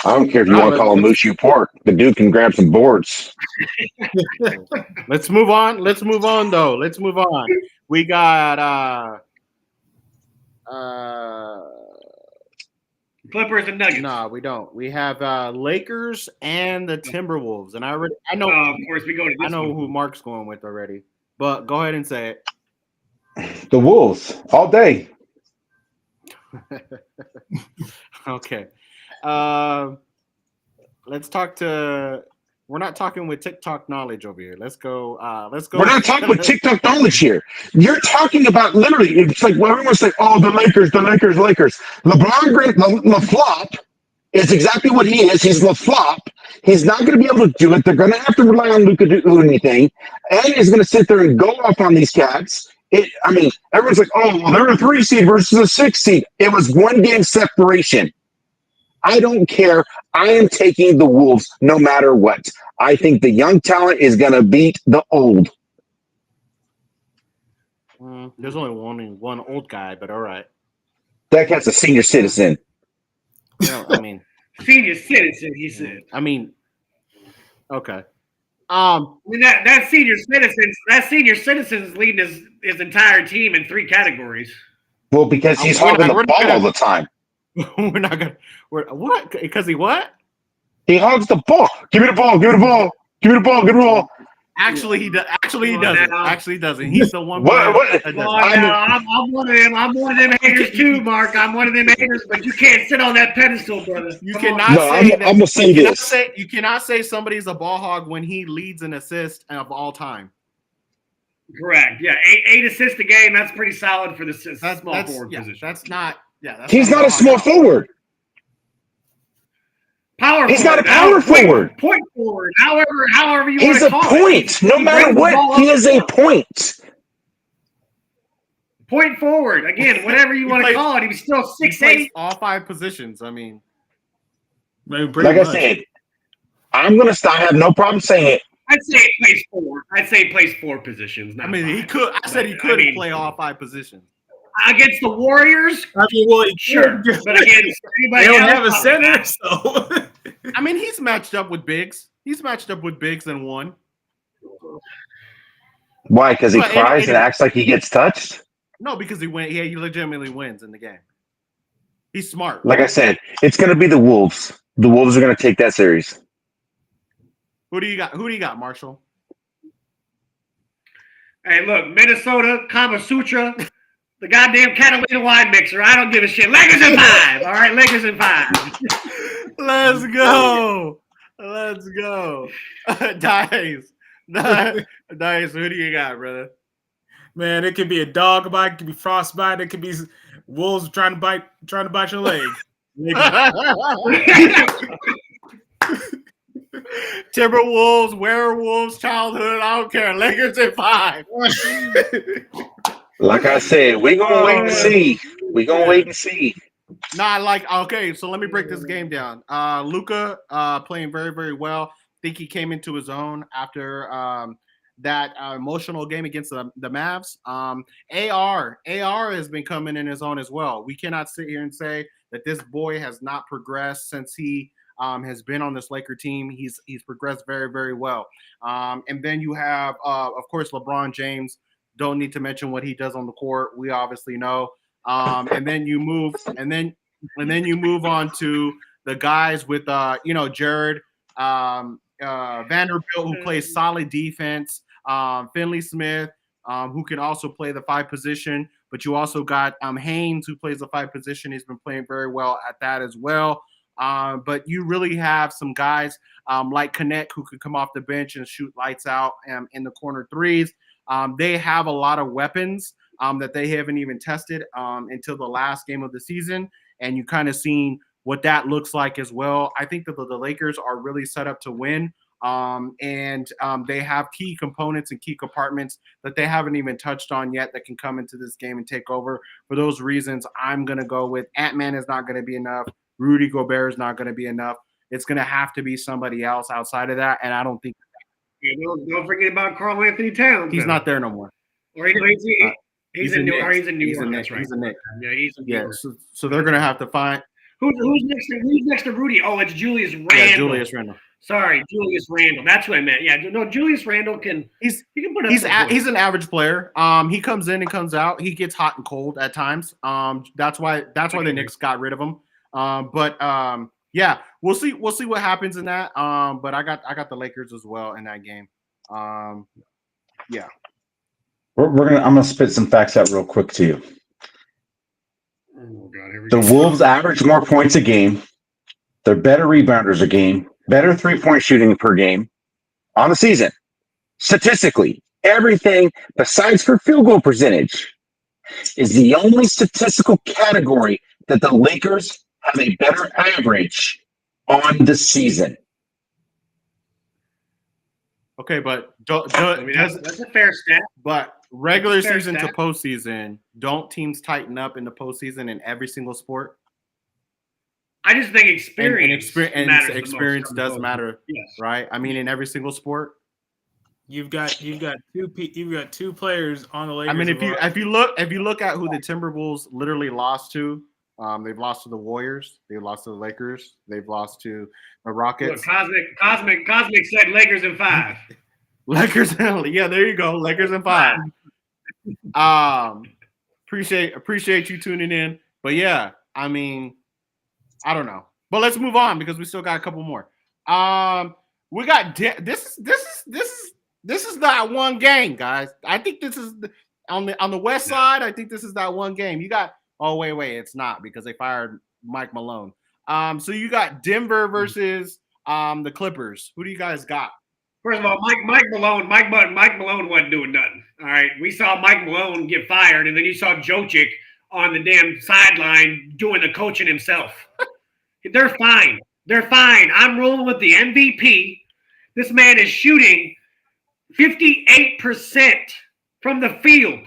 I don't care if you want to call him Mushu Pork. The dude can grab some boards. Let's move on. Let's move on. We got Clippers and Nuggets. no, we don't. We have Lakers and the Timberwolves, and I know Of course, we go to this I know one. who Mark's going with already. But go ahead and say it. The Wolves all day. Okay. Let's talk to. We're not talking with TikTok knowledge over here. Let's go. We're not talking with TikTok knowledge here. You're talking about literally. It's like when everyone's like, "Oh, the Lakers." LeFlop is exactly what he is. He's LeFlop. He's not going to be able to do it. They're going to have to rely on Luka to do anything, and he's going to sit there and go off on these cats. Everyone's like, "Oh, well, they're a 3 seed versus a 6 seed." It was 1 game separation. I don't care. I am taking the Wolves no matter what. I think the young talent is going to beat the old. There's only one old guy, but all right. That cat's a senior citizen. Senior citizen, he said. Okay. That senior citizen's leading his entire team in 3 categories. Well, because he's hogging the ball all the time. We're not gonna. What? Because he what? He hogs the ball. Give me the ball. Give me the ball. Give me the ball. Give me the ball. Actually, he does. Actually, he doesn't. Actually, doesn't. He's the one. What? I'm one of them. I'm one of them haters too, Mark. I'm one of them haters, but you can't sit on that pedestal, brother. You Come cannot on. No, say I'm that. gonna say this. You cannot say somebody's a ball hog when he leads an assist of all time. Correct. Yeah, 8 assists a game. That's pretty solid for the small forward position. That's not. Yeah, that's He's not a small forward. Power He's forward. not a power forward. Point forward. However you want He's to a call point. it. No He matter brings the ball what, he up is the a court. point. Point forward. Again, whatever you want to plays- call it. He's still He plays 6'8". all 5 positions. I mean, Maybe Like I said, I'm gonna stop. I have no problem saying it. I'd say he plays 4. I'd say he plays 4 positions. Not I mean, he 5. could. I said he But, could I mean, play all 5 positions. against the Warriors. I mean, well, Sure, but against they anybody don't else, have a probably center, not. so I mean, he's matched up with bigs. He's matched up with bigs and won. Why? Because he But cries and acts like he gets touched. No, because he went. Yeah, he legitimately wins in the game. He's smart. Like I said, it's gonna be the Wolves. The Wolves are gonna take that series. Who do you got? Who do you got, Marshall? Hey, look, Minnesota, Kama Sutra, the goddamn Catalina wine mixer. I don't give a shit. Lakers in 5. All right, Lakers in 5. Let's go. Let's go. Dice. Dice, who do you got, brother? man, it could be a dog bite, it could be frostbite, it could be wolves trying to bite your leg. Timberwolves, werewolves, childhood, I don't care. Lakers in 5. Like I said, we're gonna wait and see. We're gonna wait and see. Nah, like, okay, so let me break this game down. Luka playing very, very well. I think he came into his own after that emotional game against the Mavs. AR has been coming in his own as well. We cannot sit here and say that this boy has not progressed since he has been on this Laker team. He's progressed very, very well. And then you have, of course, LeBron James. Don't need to mention what he does on the court. We obviously know. And then you move, and then you move on to the guys with, Jared Vanderbilt, who plays solid defense. Finley Smith, who can also play the 5 position. But you also got Haynes, who plays the 5 position. He's been playing very well at that as well. But you really have some guys like Connect, who could come off the bench and shoot lights out in the corner threes. They have a lot of weapons that they haven't even tested until the last game of the season. And you kind of seen what that looks like as well. I think that the Lakers are really set up to win. And they have key components and key compartments that they haven't even touched on yet that can come into this game and take over. For those reasons, I'm going to go with Ant-Man is not going to be enough. Rudy Gobert is not going to be enough. It's going to have to be somebody else outside of that. And I don't think Don't forget about Karl Anthony Towns. he's not there no more. Or he's in New York. That's right. He's a Knick. Yeah, he's in New Yeah, York. so they're going to have to find Who's next to Rudy? Oh, it's Julius Randle. yeah, Julius Randle. Sorry, Julius Randle. That's what I meant. Yeah, no, Julius Randle can put up. He's an average player. He comes in and comes out. He gets hot and cold at times. That's why the Knicks got rid of him. Yeah, we'll see what happens in that. But I got the Lakers as well in that game. Yeah. I'm gonna spit some facts out real quick to you. Oh God, here we The go. Wolves average more points a game. They're better rebounders a game, better 3-point shooting per game on the season. Statistically, everything besides for field goal percentage is the only statistical category that the Lakers have a better average on the season. Okay, but I mean, that's a fair stat. but regular Fair season to stat. postseason, don't teams tighten up in the postseason in every single sport? I just think experience And matters the most experience on does both. matter, Yes. right? I mean, in every single sport. You've got two players on the Lakers. I mean, if you look at who the Timberwolves literally lost to, they've lost to the Warriors, they've lost to the Lakers, they've lost to the Look, Rockets. Cosmic said Lakers in 5. Lakers, yeah, there you go. Lakers in 5. Appreciate you tuning in. But yeah, I mean, I don't know. But let's move on because we still got a couple more. We got this is that one game, guys. I think this is on the west side. I think this is that one game. You got wait, it's not because they fired Mike Malone. So you got Denver versus the Clippers. Who do you guys got? First of all, Mike Malone wasn't doing nothing. All right, we saw Mike Malone get fired, and then you saw Jokic on the damn sideline doing the coaching himself. They're fine. They're fine. I'm rolling with the MVP. This man is shooting 58% from the field.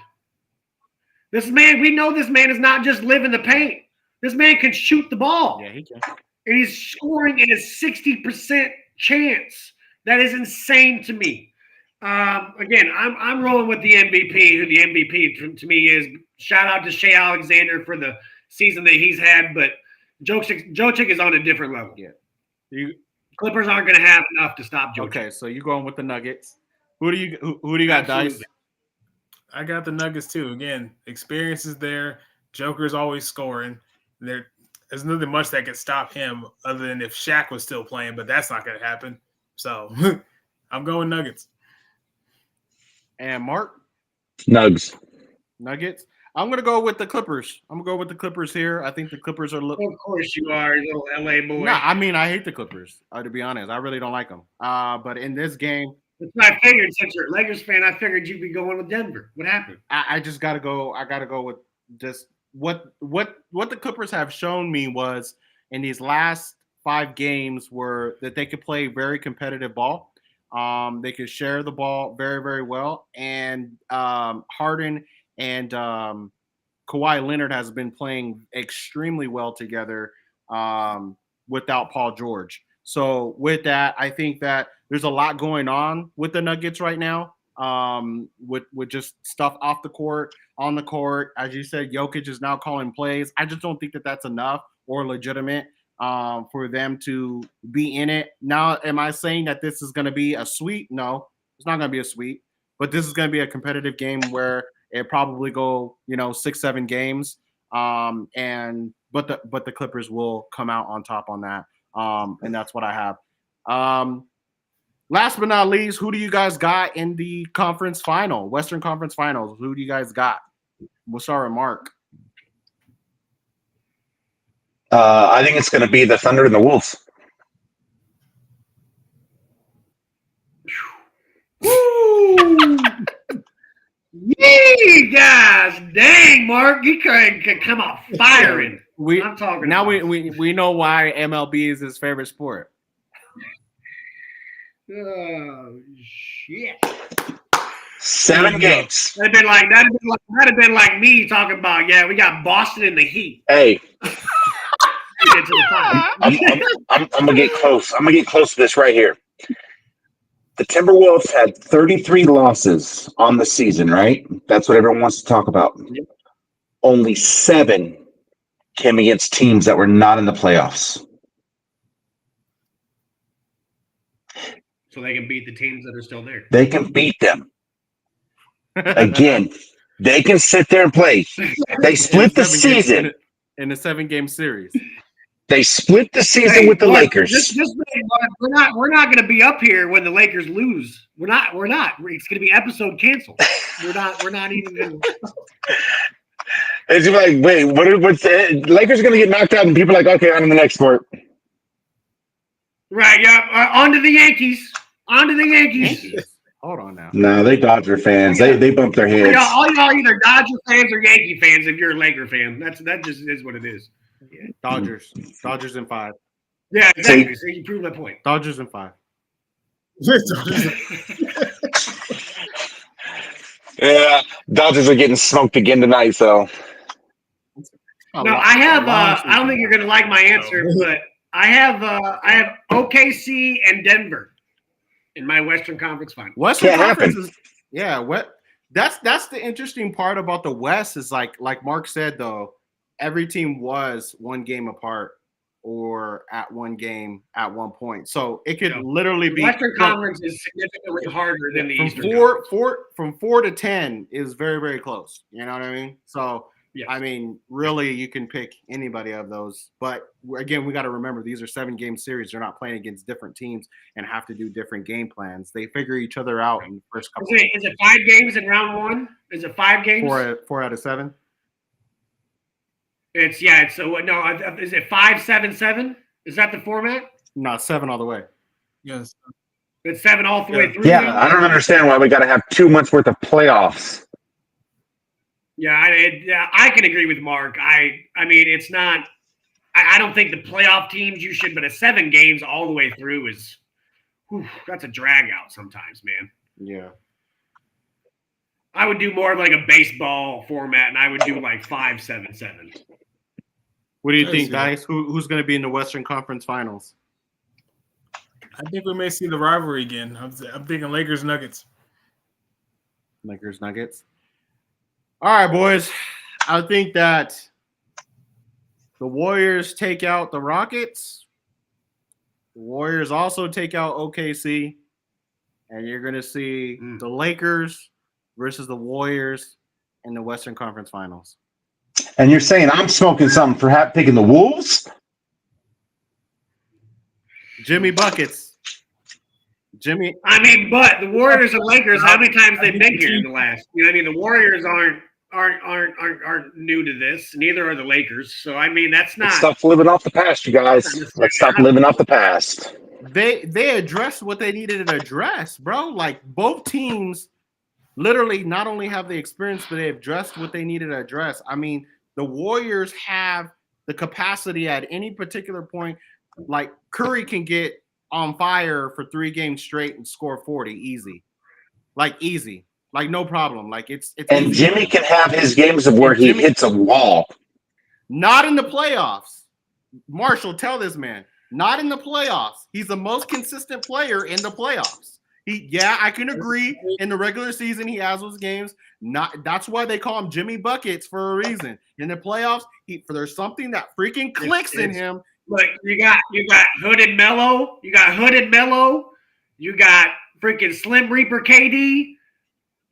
We know this man is not just live in the paint. This man can shoot the ball. Yeah, he can. And he's scoring in a 60% chance. That is insane to me. Again, I'm rolling with the MVP. Who the MVP to me is. Shout out to Shea Alexander for the season that he's had, but Jokic is on a different level. Yeah. Clippers aren't going to have enough to stop Jokic. Okay, so you're going with the Nuggets. Who do you got, Dice? I got the Nuggets too. Again, experience is there. Joker's always scoring. There's nothing much that could stop him other than if Shaq was still playing, but that's not going to happen. So I'm going Nuggets. And Mark? Nuggets. I'm going to go with the Clippers. Here. I think the Clippers are Of course you are, you little LA boy. No, I mean, I hate the Clippers, to be honest. I really don't like them. But in this game, that's what I figured. Since you're a Lakers fan, I figured you'd be going with Denver. What happened? I just got to go. I got to go with just what the Clippers have shown me was in these last 5 games were that they could play very competitive ball. They could share the ball very, very well. And Harden and Kawhi Leonard has been playing extremely well together without Paul George. So with that, I think that there's a lot going on with the Nuggets right now, with just stuff off the court, on the court. As you said, Jokic is now calling plays. I just don't think that that's enough or legitimate for them to be in it. Now, am I saying that this is going to be a sweep? No, it's not going to be a sweep. But this is going to be a competitive game where it probably go 6-7 games. But the Clippers will come out on top on that. And that's what I have. Last but not least, who do you guys got in the conference final, Western Conference Finals? Who do you guys got? We'll start with Mark. I think it's going to be the Thunder and the Wolves. Woo! Yee, guys! Dang, Mark, you could come out firing. I'm talking. Now we know why MLB is his favorite sport. Oh shit! 7 games. That'd have been like me talking about we got Boston in the Heat. Hey, Get to the final. I'm gonna get close. I'm gonna get close to this right here. The Timberwolves had 33 losses on the season, right? That's what everyone wants to talk about. Yep. Only 7 came against teams that were not in the playoffs. So they can beat the teams that are still there. They can beat them. Again, they can sit there and play. They split the season. In a 7-game series. They split the season with the Lakers. We're not going to be up here when the Lakers lose. We're not. It's going to be episode canceled. We're not even going to. It's like, wait, what's the Lakers are going to get knocked out, and people are like, okay, on to the next sport. Right. Yeah. On to the Yankees. Hold on now. No, they Dodger fans. They bump their heads. All y'all either Dodger fans or Yankee fans if you're a Laker fan. That just is what it is. Yeah. Dodgers in 5. Yeah, exactly. So you prove my point. Dodgers in 5. Yeah, Dodgers are getting smoked again tonight. So no, I have. I don't think you're going to like my answer, but I have OKC and Denver in my Western Conference final. Western Conference is that's the interesting part about the West is like Mark said though, every team was 1 game apart or at 1 game at one point. So it could literally be Western Conference is significantly harder than the Eastern. From 4 to 10 is very, very close. You know what I mean? So yes. I mean, really, you can pick anybody of those. But again, we got to remember these are 7-game series. They're not playing against different teams and have to do different game plans. They figure each other out in the first couple. Is it 5 games in round 1? Is it 5 games? 4 out of 7. Is it 5-7-7? Is that the format? No, 7 all the way. Yes. It's 7 all the way through. yeah, I don't understand why we got to have 2 months worth of playoffs. Yeah, I can agree with Mark. I mean, it's not. I don't think the playoff teams you should, but a 7 games all the way through is, that's a drag out sometimes, man. Yeah. I would do more of like a baseball format, and I would do like 5-7-7. What do you think, guys? Who's going to be in the Western Conference Finals? I think we may see the rivalry again. I'm thinking Lakers Nuggets. Lakers Nuggets. All right, boys. I think that the Warriors take out the Rockets. The Warriors also take out OKC. And you're going to see the Lakers versus the Warriors in the Western Conference Finals. And you're saying I'm smoking something for picking the Wolves? Jimmy Buckets. Jimmy. I mean, but the Warriors and Lakers, how many times they've been here in the last? You know, I mean, the Warriors aren't new to this. Neither are the Lakers. So I mean, that's not. Let's stop living off the past, you guys. Let's stop living off the past. They addressed what they needed to address, bro. Like both teams literally not only have the experience, but they've addressed what they needed to address. I mean, the Warriors have the capacity at any particular point. Like Curry can get on fire for 3 games straight and score 40 easy. Like easy. Like no problem. Like it's and easy. Jimmy can have his games of where he hits a wall. Not in the playoffs. Marshall, tell this man. Not in the playoffs. He's the most consistent player in the playoffs. I can agree. In the regular season, he has those games. That's why they call him Jimmy Buckets for a reason. In the playoffs, there's something that freaking clicks in him. Look, you got Hood and Mello. You got freaking Slim Reaper KD,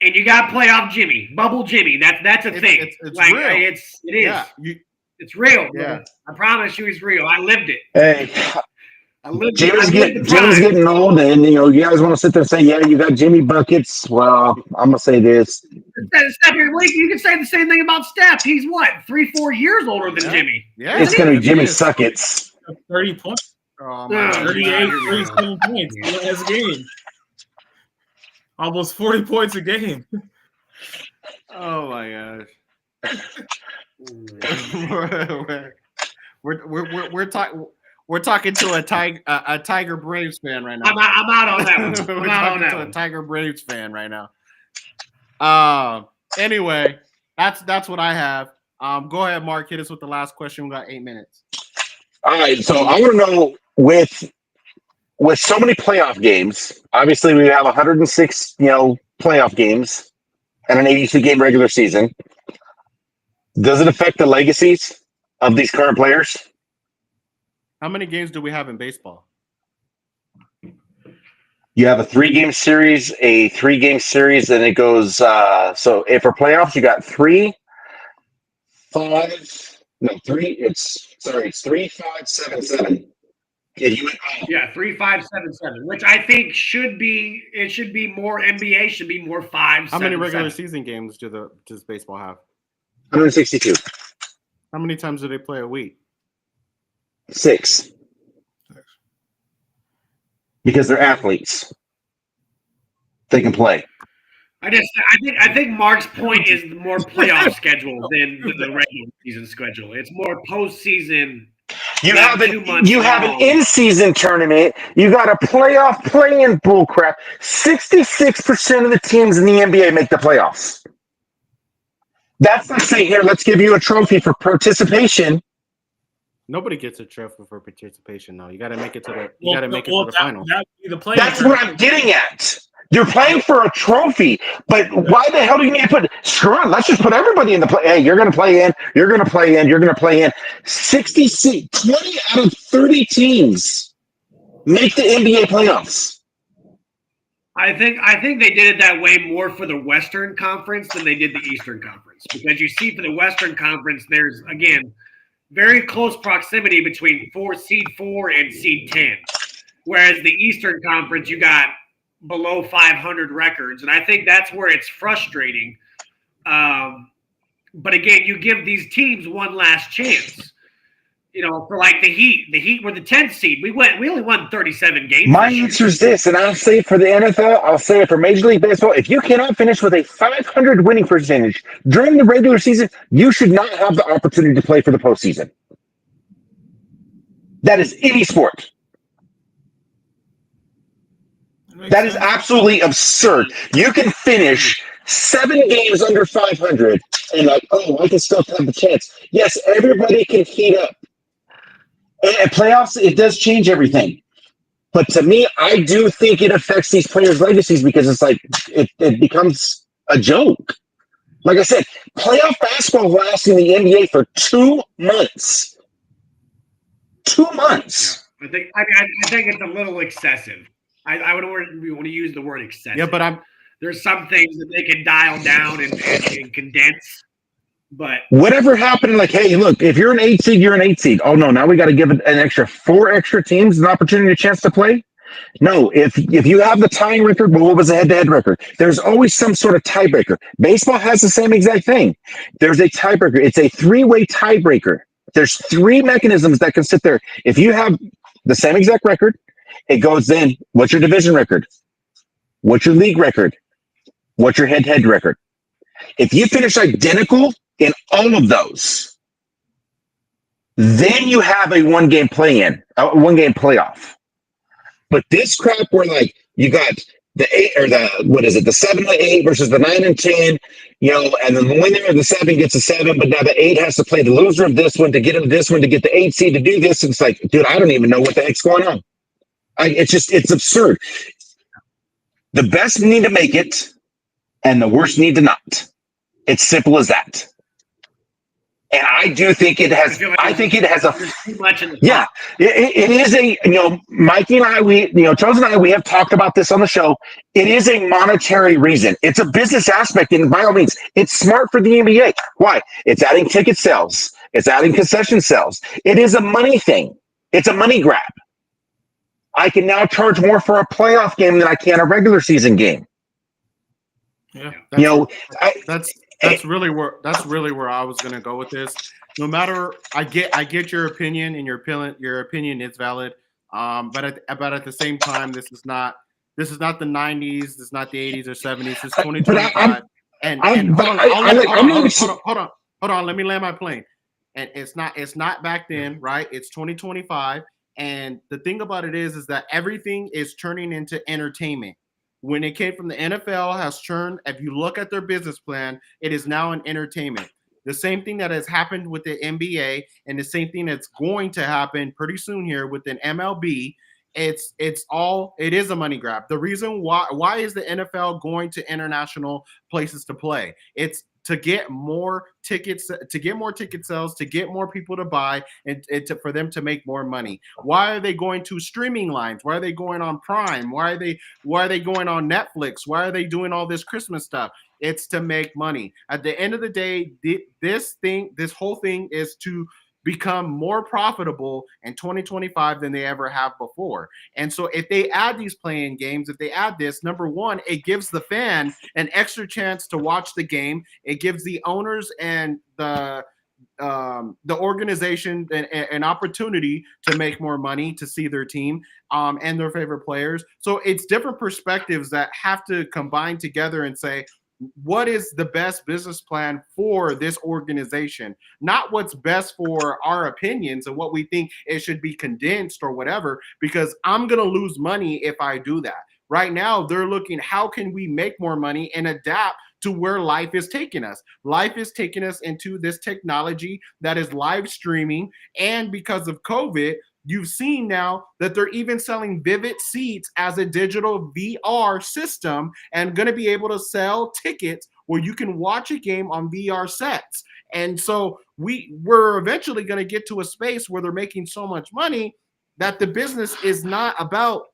and you got playoff Jimmy, Bubble Jimmy. That's a thing. It's like real. it is. Yeah, it's real. Yeah, I promise you, it's real. I lived it. Hey, Jimmy's getting old, and you guys want to sit there and say, "Yeah, you got Jimmy Buckets." Well, I'm gonna say this. Steph, you can say the same thing about Steph. He's what 3-4 years older than Jimmy. Yeah, it's gonna be Jimmy Suckets. 30 points. Oh, my 38, 37 points. That's a game. Almost 40 points a game. Oh my gosh. We're talking to a Tiger Braves fan right now. I'm out on that one. We're talking to a Tiger Braves fan right now. Anyway, that's what I have. Go ahead, Mark. Hit us with the last question. We got 8 minutes. All right, so I want to know with so many playoff games. Obviously, we have 106, playoff games and an 82-game regular season. Does it affect the legacies of these current players? How many games do we have in baseball? You have a 3-game series, a 3-game series, and it goes. So if for playoffs, you got 3, 5. No, 3. It's 3, 5, 7, 7. Yeah, you went. Yeah, 3, 5, 7, 7. Which I think should be more. NBA should be more 5. How many regular season games does baseball have? 162. How many times do they play a week? 6. Because they're athletes. They can play. I think Mark's point is the more playoff schedule than the regular season schedule. It's more postseason. You have an in-season tournament. You got a playoff play-in bullcrap. 66% of the teams in the NBA make the playoffs. That's like saying, here, let's give you a trophy for participation. Nobody gets a trophy for participation, though. You got to make it to the finals. That's what I'm getting at. You're playing for a trophy, but why the hell do you need to put? Screw on, let's just put everybody in the play. Hey, you're going to play in. You're going to play in. You're going to play in. 20 out of 30 teams make the NBA playoffs. I think they did it that way more for the Western Conference than they did the Eastern Conference, because you see for the Western Conference, there's again very close proximity between seed 4 and seed 10, whereas the Eastern Conference you got below 500 records, and I think that's where it's frustrating. But again, you give these teams one last chance. For like the Heat were the 10th seed. We only won 37 games. My answer is this, and I'll say it for the NFL, I'll say it for Major League Baseball. If you cannot finish with a 500 winning percentage during the regular season, you should not have the opportunity to play for the postseason. That is any sport. That is absolutely absurd. You can finish 7 games under 500 and I can still have a chance. Yes, everybody can heat up. And playoffs, it does change everything. But to me, I do think it affects these players' legacies because it's like it becomes a joke. Like I said, playoff basketball lasts in the NBA for 2 months. 2 months. I think it's a little excessive. I would want to use the word excessive. Yeah, but there's some things that they can dial down and condense. But whatever happened, like, hey, look, if you're an 8 seed, you're an 8 seed. Oh no, now we got to give an extra 4 extra teams an opportunity, a chance to play. No, if you have the tying record, well, what was the head-to-head record? There's always some sort of tiebreaker. Baseball has the same exact thing. There's a tiebreaker. It's a 3-way tiebreaker. There's 3 mechanisms that can sit there. If you have the same exact record, it goes in, what's your division record? What's your league record? What's your head-to-head record? If you finish identical in all of those, then you have a one-game playoff. But this crap where like you got the 8 or the 7 to 8 versus the 9 and 10, and then the winner of the 7 gets a 7, but now the 8 has to play the loser of this one to get into this one to get the 8 seed to do this. It's like, dude, I don't even know what the heck's going on. It's absurd. The best need to make it, and the worst need to not. It's simple as that. And I do think it has. I think it has a. Yeah, it is a. Mikey and I, Charles and I, we have talked about this on the show. It is a monetary reason. It's a business aspect, and by all means, it's smart for the NBA. Why? It's adding ticket sales. It's adding concession sales. It is a money thing. It's a money grab. I can now charge more for a playoff game than I can a regular season game. Yeah, that's really where I was gonna go with this. No matter, I get your opinion, and your opinion is valid. But at the same time, this is not the 90s. This is not the 80s or 70s. It's 2025. Hold on. Let me land my plane. And it's not back then, right? It's 2025. And the thing about it is that everything is turning into entertainment. When it came from the NFL has turned, if you look at their business plan, it is now an entertainment. The same thing that has happened with the NBA and the same thing that's going to happen pretty soon here with an MLB. It is a money grab. The reason why is the NFL going to international places to play? It's to get more tickets, to get more ticket sales, to get more people to buy, and for them to make more money. Why are they going to streaming lines? Why are they going on Prime? Why are they going on Netflix? Why are they doing all this Christmas stuff? It's to make money. At the end of the day, this whole thing is to become more profitable in 2025 than they ever have before. And so if they add these playing games, if they add this, number one, it gives the fan an extra chance to watch the game. It gives the owners and the organization an opportunity to make more money, to see their team and their favorite players. So it's different perspectives that have to combine together and say, what is the best business plan for this organization? Not what's best for our opinions and what we think it should be condensed or whatever, because I'm going to lose money if I do that. Right now, they're looking, how can we make more money and adapt to where life is taking us? Life is taking us into this technology that is live streaming. And because of COVID, you've seen now that they're even selling Vivid Seats as a digital VR system and going to be able to sell tickets where you can watch a game on VR sets. And so we're eventually going to get to a space where they're making so much money that the business is not about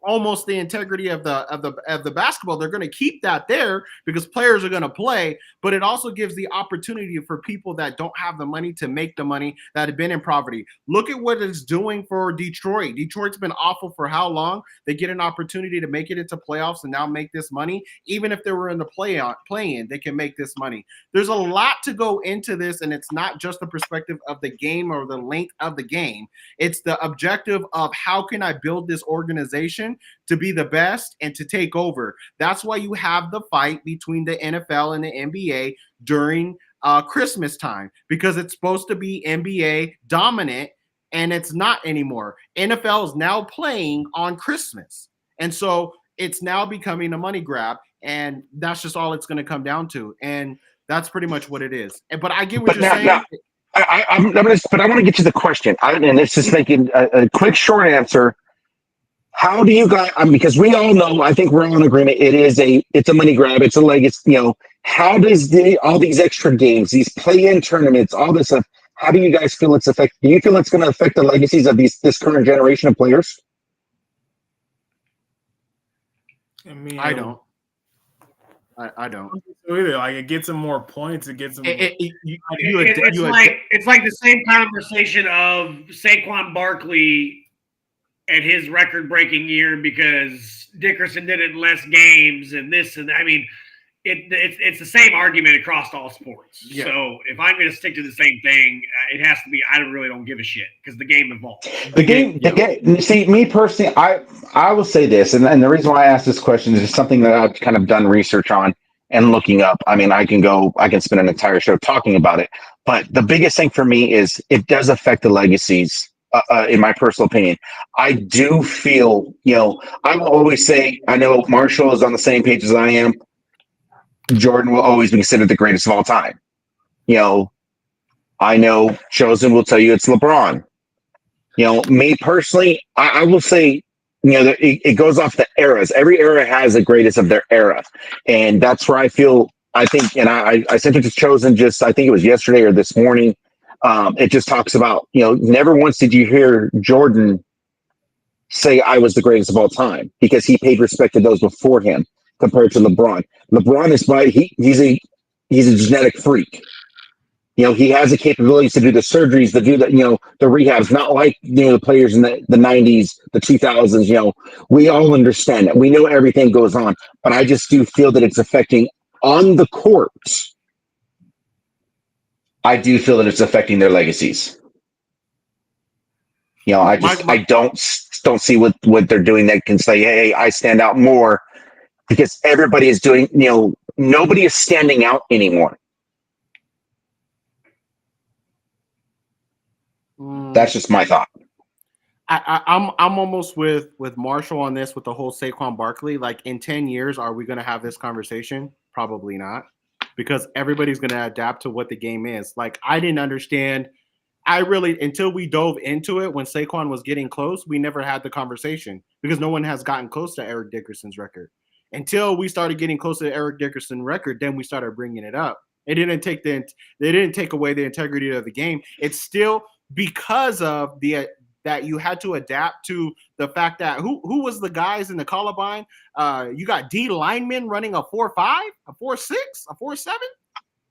almost the integrity of the basketball. They're going to keep that there because players are going to play, but it also gives the opportunity for people that don't have the money to make the money, that have been in poverty. Look at what it's doing for Detroit. Detroit's been awful for how long? They get an opportunity to make it into playoffs and now make this money. Even if they were in the play-in, they can make this money. There's a lot to go into this, and it's not just the perspective of the game or the length of the game. It's the objective of how can I build this organization to be the best and to take over. That's why you have the fight between the NFL and the NBA during Christmas time, because it's supposed to be NBA dominant, and it's not anymore. NFL is now playing on Christmas. And so it's now becoming a money grab, and that's just all it's going to come down to. And that's pretty much what it is. But I get what you're saying. I want to get to the question. And this is making a quick, short answer. How do you guys? Because we all know, I think we're all in agreement. It's a money grab. It's a legacy. How does all these extra games, these play-in tournaments, all this stuff? How do you guys feel it's affect? Do you feel it's going to affect the legacies of this current generation of players? I mean, I don't. I don't. Either. Like it gets them more points. It gets them. It's like the same conversation of Saquon Barkley and his record-breaking year because Dickerson did it in less games and this and that. I mean, it's the same argument across all sports. Yeah. So if I'm going to stick to the same thing, it has to be. I really don't give a shit because the game evolves. The game. See, me personally, I will say this, and the reason why I asked this question is just something that I've kind of done research on and looking up. I mean, I can spend an entire show talking about it, but the biggest thing for me is it does affect the legacies. In my personal opinion, I do feel. I will always say, I know Marshall is on the same page as I am. Jordan will always be considered the greatest of all time. I know Chosen will tell you it's LeBron. Me personally, I will say, it goes off the eras. Every era has the greatest of their era. And that's where I think, and I sent it to Chosen I think it was yesterday or this morning. It just talks about, never once did you hear Jordan say I was the greatest of all time because he paid respect to those before him. Compared to LeBron. LeBron is he's a genetic freak. He has the capabilities to do the surgeries, to do the the rehabs, not like the players in the 90s, the 2000s. We all understand that. We know everything goes on, but I just do feel that it's affecting on the court. I do feel that it's affecting their legacies. I don't see what they're doing that can say, hey, I stand out more. Because everybody is doing, nobody is standing out anymore. That's just my thought. I'm almost with Marshall on this with the whole Saquon Barkley. Like in 10 years, are we going to have this conversation? Probably not, because everybody's going to adapt to what the game is. Like I didn't understand. Until we dove into it when Saquon was getting close, we never had the conversation because no one has gotten close to Eric Dickerson's record. Until we started getting close to the Eric Dickerson record, then we started bringing it up. They didn't take away the integrity of the game. It's still because of that you had to adapt to the fact that who was the guys in the Columbine? You got D linemen running a 4.5, a 4.6, a 4.7.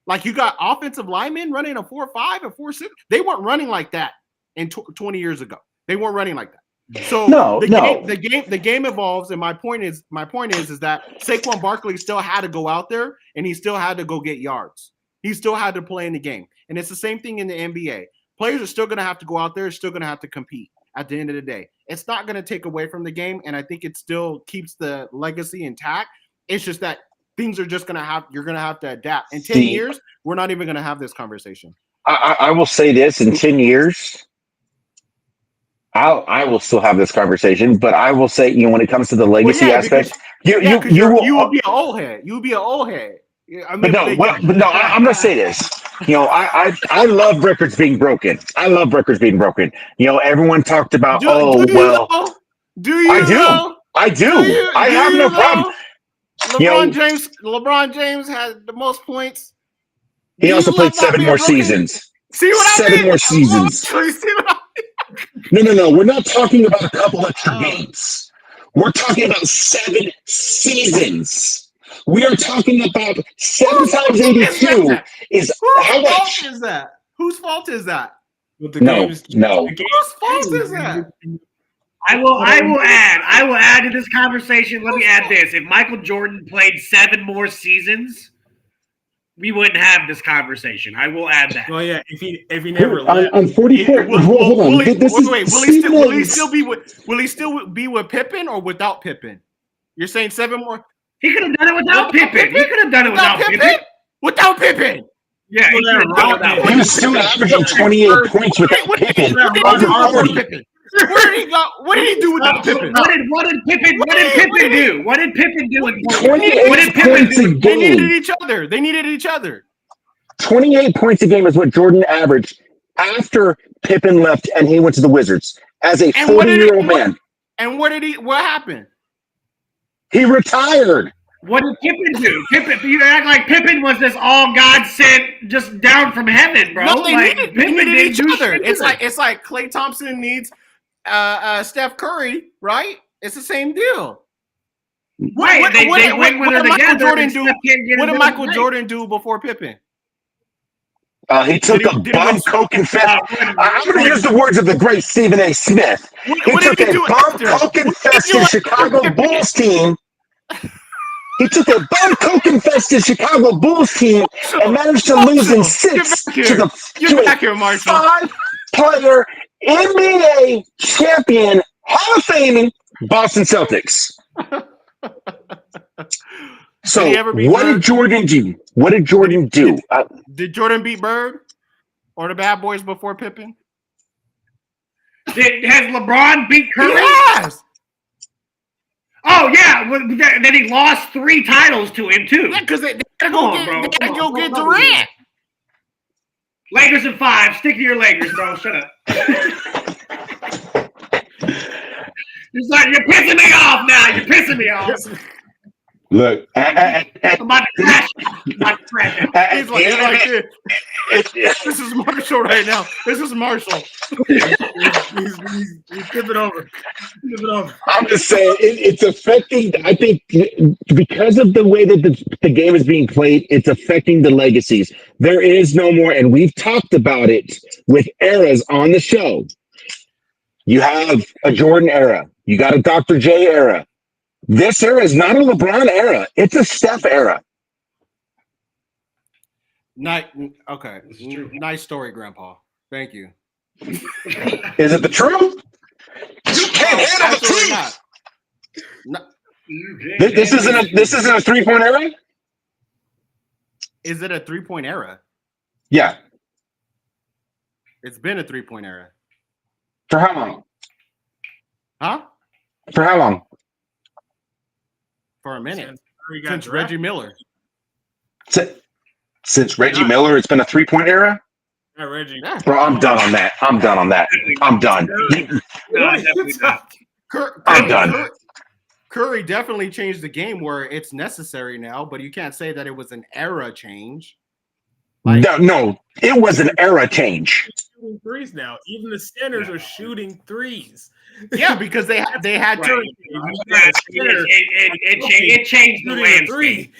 Like you got offensive linemen running a 4.5, a 4.6. They weren't running like that 20 years ago. They weren't running like that. So the game evolves, and my point is that Saquon Barkley still had to go out there and he still had to go get yards. He still had to play in the game, and it's the same thing in the NBA. Players are still going to have to go out there, still going to have to compete. At the end of the day, it's not going to take away from the game, and I think it still keeps the legacy intact. It's just that things are just you're going to have to adapt. In 10 years, we're not even going to have this conversation. I will say this: in 10 years. I will still have this conversation, but I will say, when it comes to the legacy aspect, you will be an old head. You will be an old head. I mean, I'm going to say this. I love records being broken. I love records being broken. Everyone talked about, do you? I do. I have no problem. LeBron James had the most points. He also played 7 more seasons. See what I mean? 7 more seasons. No. We're not talking about a couple extra games. We're talking about 7 seasons. We are talking about 7 times 82 is how much? Whose fault is that? Whose fault is that? No. Whose fault is that? I will add to this conversation. Let me add this. If Michael Jordan played 7 more seasons, we wouldn't have this conversation. I will add that. Well, yeah, if he never left, I'm 44. Hold on. Will he still be with Pippen or without Pippen? You're saying 7 more? He could have done it without Pippen. He could have done it without Pippen. Without Pippen. Yeah, he was still averaging 28 points with Pippen. Where did he go? What did he do without Pippen? What did Pippen do? What did Pippen do? 28 points a game. They needed each other. 28 points a game is what Jordan averaged after Pippen left and he went to the Wizards as a 40-year-old man. And what happened? He retired. What did Pippen do? You act like Pippen was this all God sent, just down from heaven, bro. No, they like, needed each do other. shit It's either. like Klay Thompson needs Steph Curry, right? It's the same deal. Right, they win when they're Michael together. Jordan and do? Steph can't get What into did the Michael night. Jordan do before Pippen? He took Did a he bum go- coke infested. I'm going to use the words of the great Stephen A. Smith. He What did took he a do bum after? coke infested Chicago Bulls team. He took a bum coke infested Chicago Bulls team and managed to lose in 6 to Get back here, Marshall. 5-player NBA champion Hall of Fame Boston Celtics. So, Did he ever beat what Bird? did Jordan do? What did Jordan do? Did Jordan beat Bird or the Bad Boys before Pippen? Has LeBron beat Curry? Yes. Oh yeah, then he lost 3 titles to him too. Yeah, because they gotta Come go on, bro. get, they gotta Come go on. get Durant. Lakers in 5. Stick to your Lakers, bro. Shut up. You're pissing me off now. You're pissing me off. Look, I'm about to crash. He's like this. This is Marshall right now. This is Marshall. He's tipping over. I'm just saying it's affecting. I think because of the way that the game is being played, it's affecting the legacies. There is no more, and we've talked about it with eras on the show. You have a Jordan era. You got a Dr. J era. This era is not a LeBron era. It's a Steph era. Okay. Nice story, Grandpa. Thank you. Is it the truth? You can't handle the truth. Not. This isn't a 3-point era. Is it a 3-point era? Yeah. It's been a 3-point era. For how long? Huh? For how long? For a minute. He got Since drafted. Reggie Miller. Since Reggie Miller, it's been a 3-point era. Yeah, Reggie. Yeah. Bro, I'm done on that. I'm done. No, definitely not. I'm done. Curry definitely changed the game where it's necessary now, but you can't say that it was an era change. No, it was an era change. Shooting threes now. Even the centers are shooting threes. Yeah, because they had Right. to. It changed the landscape.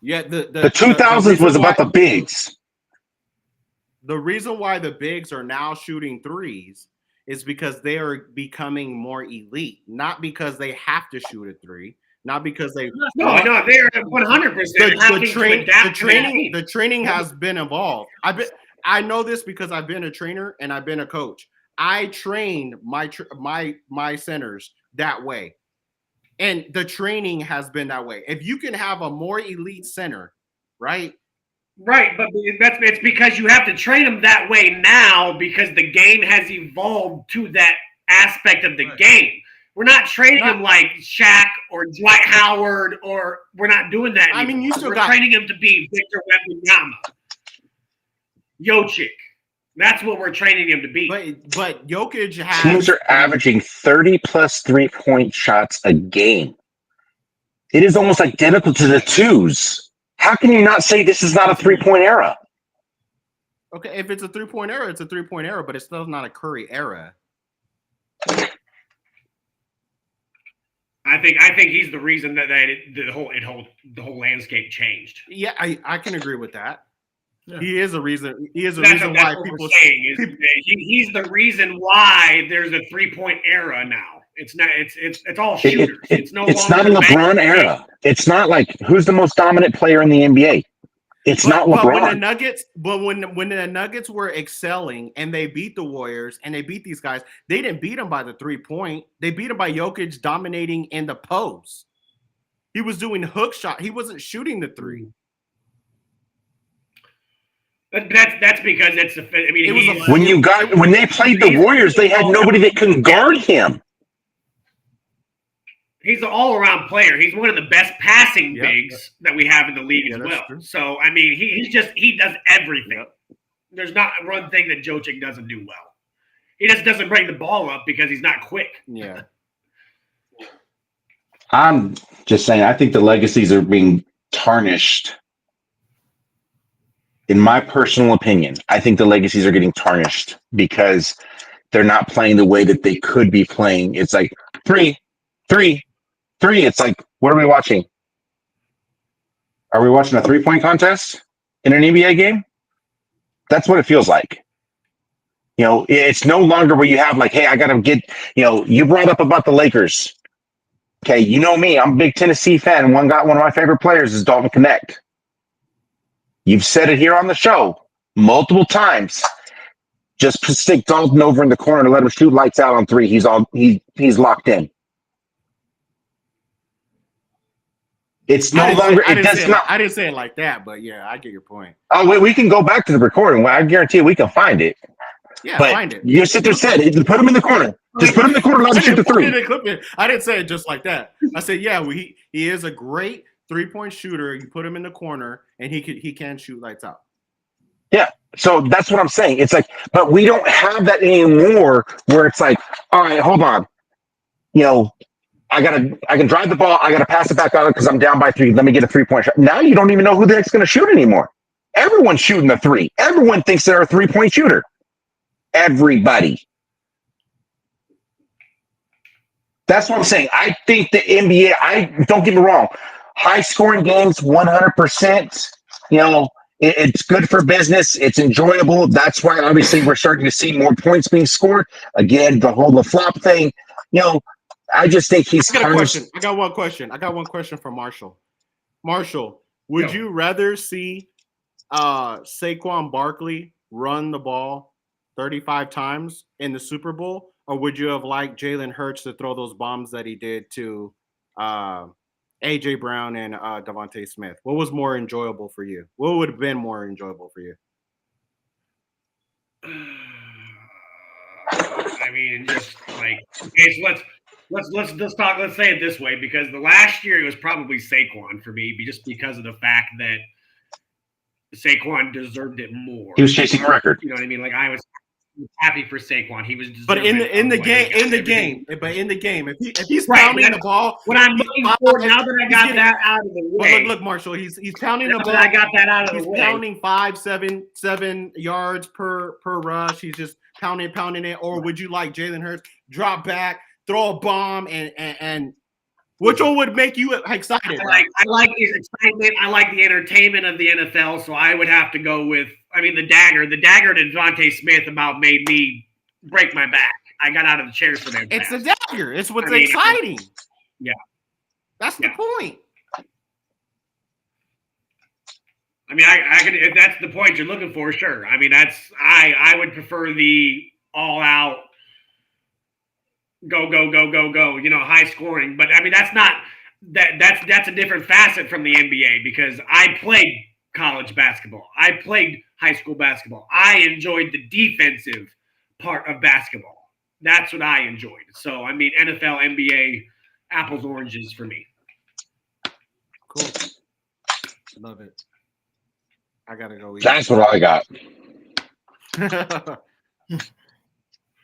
Yeah, The 2000s was about the bigs. The reason why the bigs are now shooting threes is because they are becoming more elite, not because they have to shoot a three, not because they. No, they're 100%. The training has been involved. I know this because I've been a trainer and I've been a coach. I train my centers that way, and the training has been that way. If you can have a more elite center, right? Right, but it's because you have to train them that way now because the game has evolved to that aspect of the game. We're not training them like Shaq or Dwight Howard, or we're not doing that anymore. I mean, you still we're got training them to be Victor Wembanyama, Jokic. That's what we're training him to be. But Jokic has Teams are averaging 30 plus 3-point shots a game. It is almost identical to the twos. How can you not say this is not a 3-point era? Okay, if it's a 3-point era, it's a 3-point era, but it's still not a Curry era. I think he's the reason that the whole landscape changed. Yeah, I can agree with that. Yeah. He is a reason. He is a That's reason what why we're people saying is he's the reason why there's a 3-point era now. It's not. It's all shooters. It's no. It's not a longer LeBron era. It's not like who's the most dominant player in the NBA. It's not LeBron. When the Nuggets were excelling and they beat the Warriors and they beat these guys, they didn't beat them by the 3-point. They beat them by Jokic dominating in the post. He was doing hook shot. He wasn't shooting the three. That's because it's. I mean, when they played the Warriors, they had nobody that couldn't guard him. He's an all-around player. He's one of the best passing bigs that we have in the league as well. True. So I mean, he does everything. Yep. There's not one thing that Jokic doesn't do well. He just doesn't bring the ball up because he's not quick. Yeah. I'm just saying, I think the legacies are being tarnished. In my personal opinion, I think the legacies are getting tarnished because they're not playing the way that they could be playing. It's like three. It's like, what are we watching? Are we watching a 3-point contest in an NBA game? That's what it feels like. It's no longer where you have like, hey, I got to get, you brought up about the Lakers. Okay, you know me, I'm a big Tennessee fan. One of my favorite players is Dalton Connect. You've said it here on the show multiple times. Just stick Dalton over in the corner and let him shoot lights out on three. He's locked in. It's no longer. I didn't say it like that, but yeah, I get your point. Oh, we can go back to the recording. I guarantee we can find it. Yeah, but find it. You sit there said it. Put him in the corner. Just put him in the corner. Let him shoot the three. I didn't say it just like that. I said, yeah, he is a great 3-point shooter. You put him in the corner, and he can shoot lights out. Yeah. So that's what I'm saying. It's like, but we don't have that anymore. Where it's like, all right, hold on. I can drive the ball. I gotta pass it back out because I'm down by 3. Let me get a 3-point shot. Now you don't even know who the heck's going to shoot anymore. Everyone's shooting a 3. Everyone thinks they're a 3-point shooter. Everybody. That's what I'm saying. I think the NBA. Don't get me wrong. High scoring games, 100%. It's good for business. It's enjoyable. That's why obviously we're starting to see more points being scored. Again, the flop thing. I just think he's. I got a question. I got one question for Marshall. Marshall, would you rather see Saquon Barkley run the ball 35 times in the Super Bowl, or would you have liked Jalen Hurts to throw those bombs that he did to A.J. Brown and Devontae Smith? What was more enjoyable for you? What would have been more enjoyable for you? I mean, just like, okay, so let's talk. Let's say it this way, because the last year it was probably Saquon for me, just because of the fact that Saquon deserved it more. He was chasing a record. You know what I mean? Like, I was happy for Saquon. He was. But in the game, if he's pounding the ball, what I'm looking for now that I got that out of the way. Look, Marshall, he's pounding the ball. I got that out of the way. He's pounding 7 yards per rush. He's just pounding it. Or would you like Jalen Hurts drop back, throw a bomb, and which one would make you excited? I like his excitement. I like the entertainment of the NFL. So I would have to go with, the dagger. The dagger to Devontae Smith about made me break my back. I got out of the chair for that. It's the dagger. It's what's exciting. Yeah. That's the point. I could, if that's the point you're looking for, sure. I would prefer the all out go, high scoring. But that's a different facet from the NBA, because I played college basketball. I played high school basketball. I enjoyed the defensive part of basketball. That's what I enjoyed. So, NFL, NBA, apples, oranges for me. Cool. Love it. I got to go eat. That's what I got.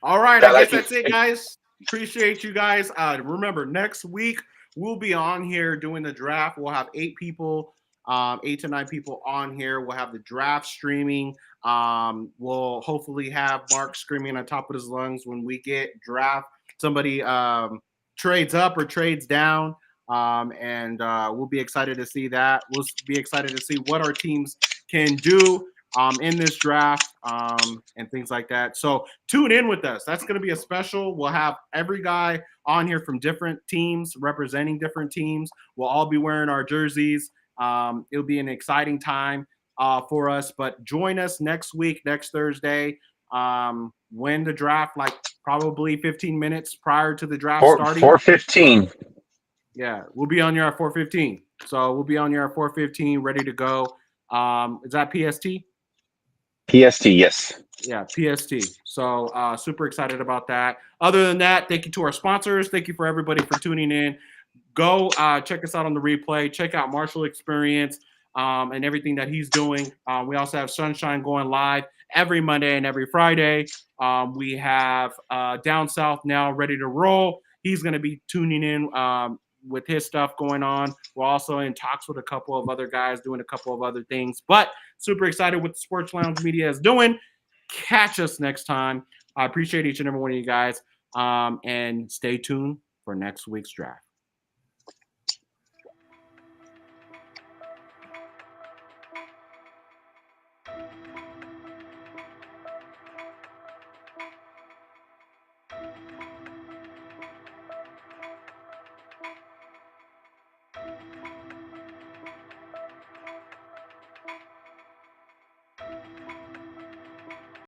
All right. I guess that's it, guys. Appreciate you guys. Remember, next week we'll be on here doing the draft. We'll have 8 to 9 people on here. We'll have the draft streaming. We'll hopefully have Mark screaming on top of his lungs when we get draft. Somebody trades up or trades down. And we'll be excited to see that. We'll be excited to see what our teams can do in this draft and things like that. So tune in with us. That's going to be a special. We'll have every guy on here from different teams representing different teams. We'll all be wearing our jerseys. It'll be an exciting time for us. But join us next week, next Thursday, when the draft, like probably 15 minutes prior to the draft starting. 4:15. Yeah, we'll be on here at 4:15. So we'll be on here at 4:15, ready to go. Is that PST? PST, yes. Yeah, PST. So super excited about that. Other than that, thank you to our sponsors. Thank you for everybody for tuning in. Go check us out on the replay. Check out Marshall Experience and everything that he's doing. We also have Sunshine going live every Monday and every Friday. We have Down South now ready to roll. He's going to be tuning in with his stuff going on. We're also in talks with a couple of other guys doing a couple of other things, but super excited what the Sports Lounge Media is doing. Catch us next time. I appreciate each and every one of you guys. And stay tuned for next week's draft.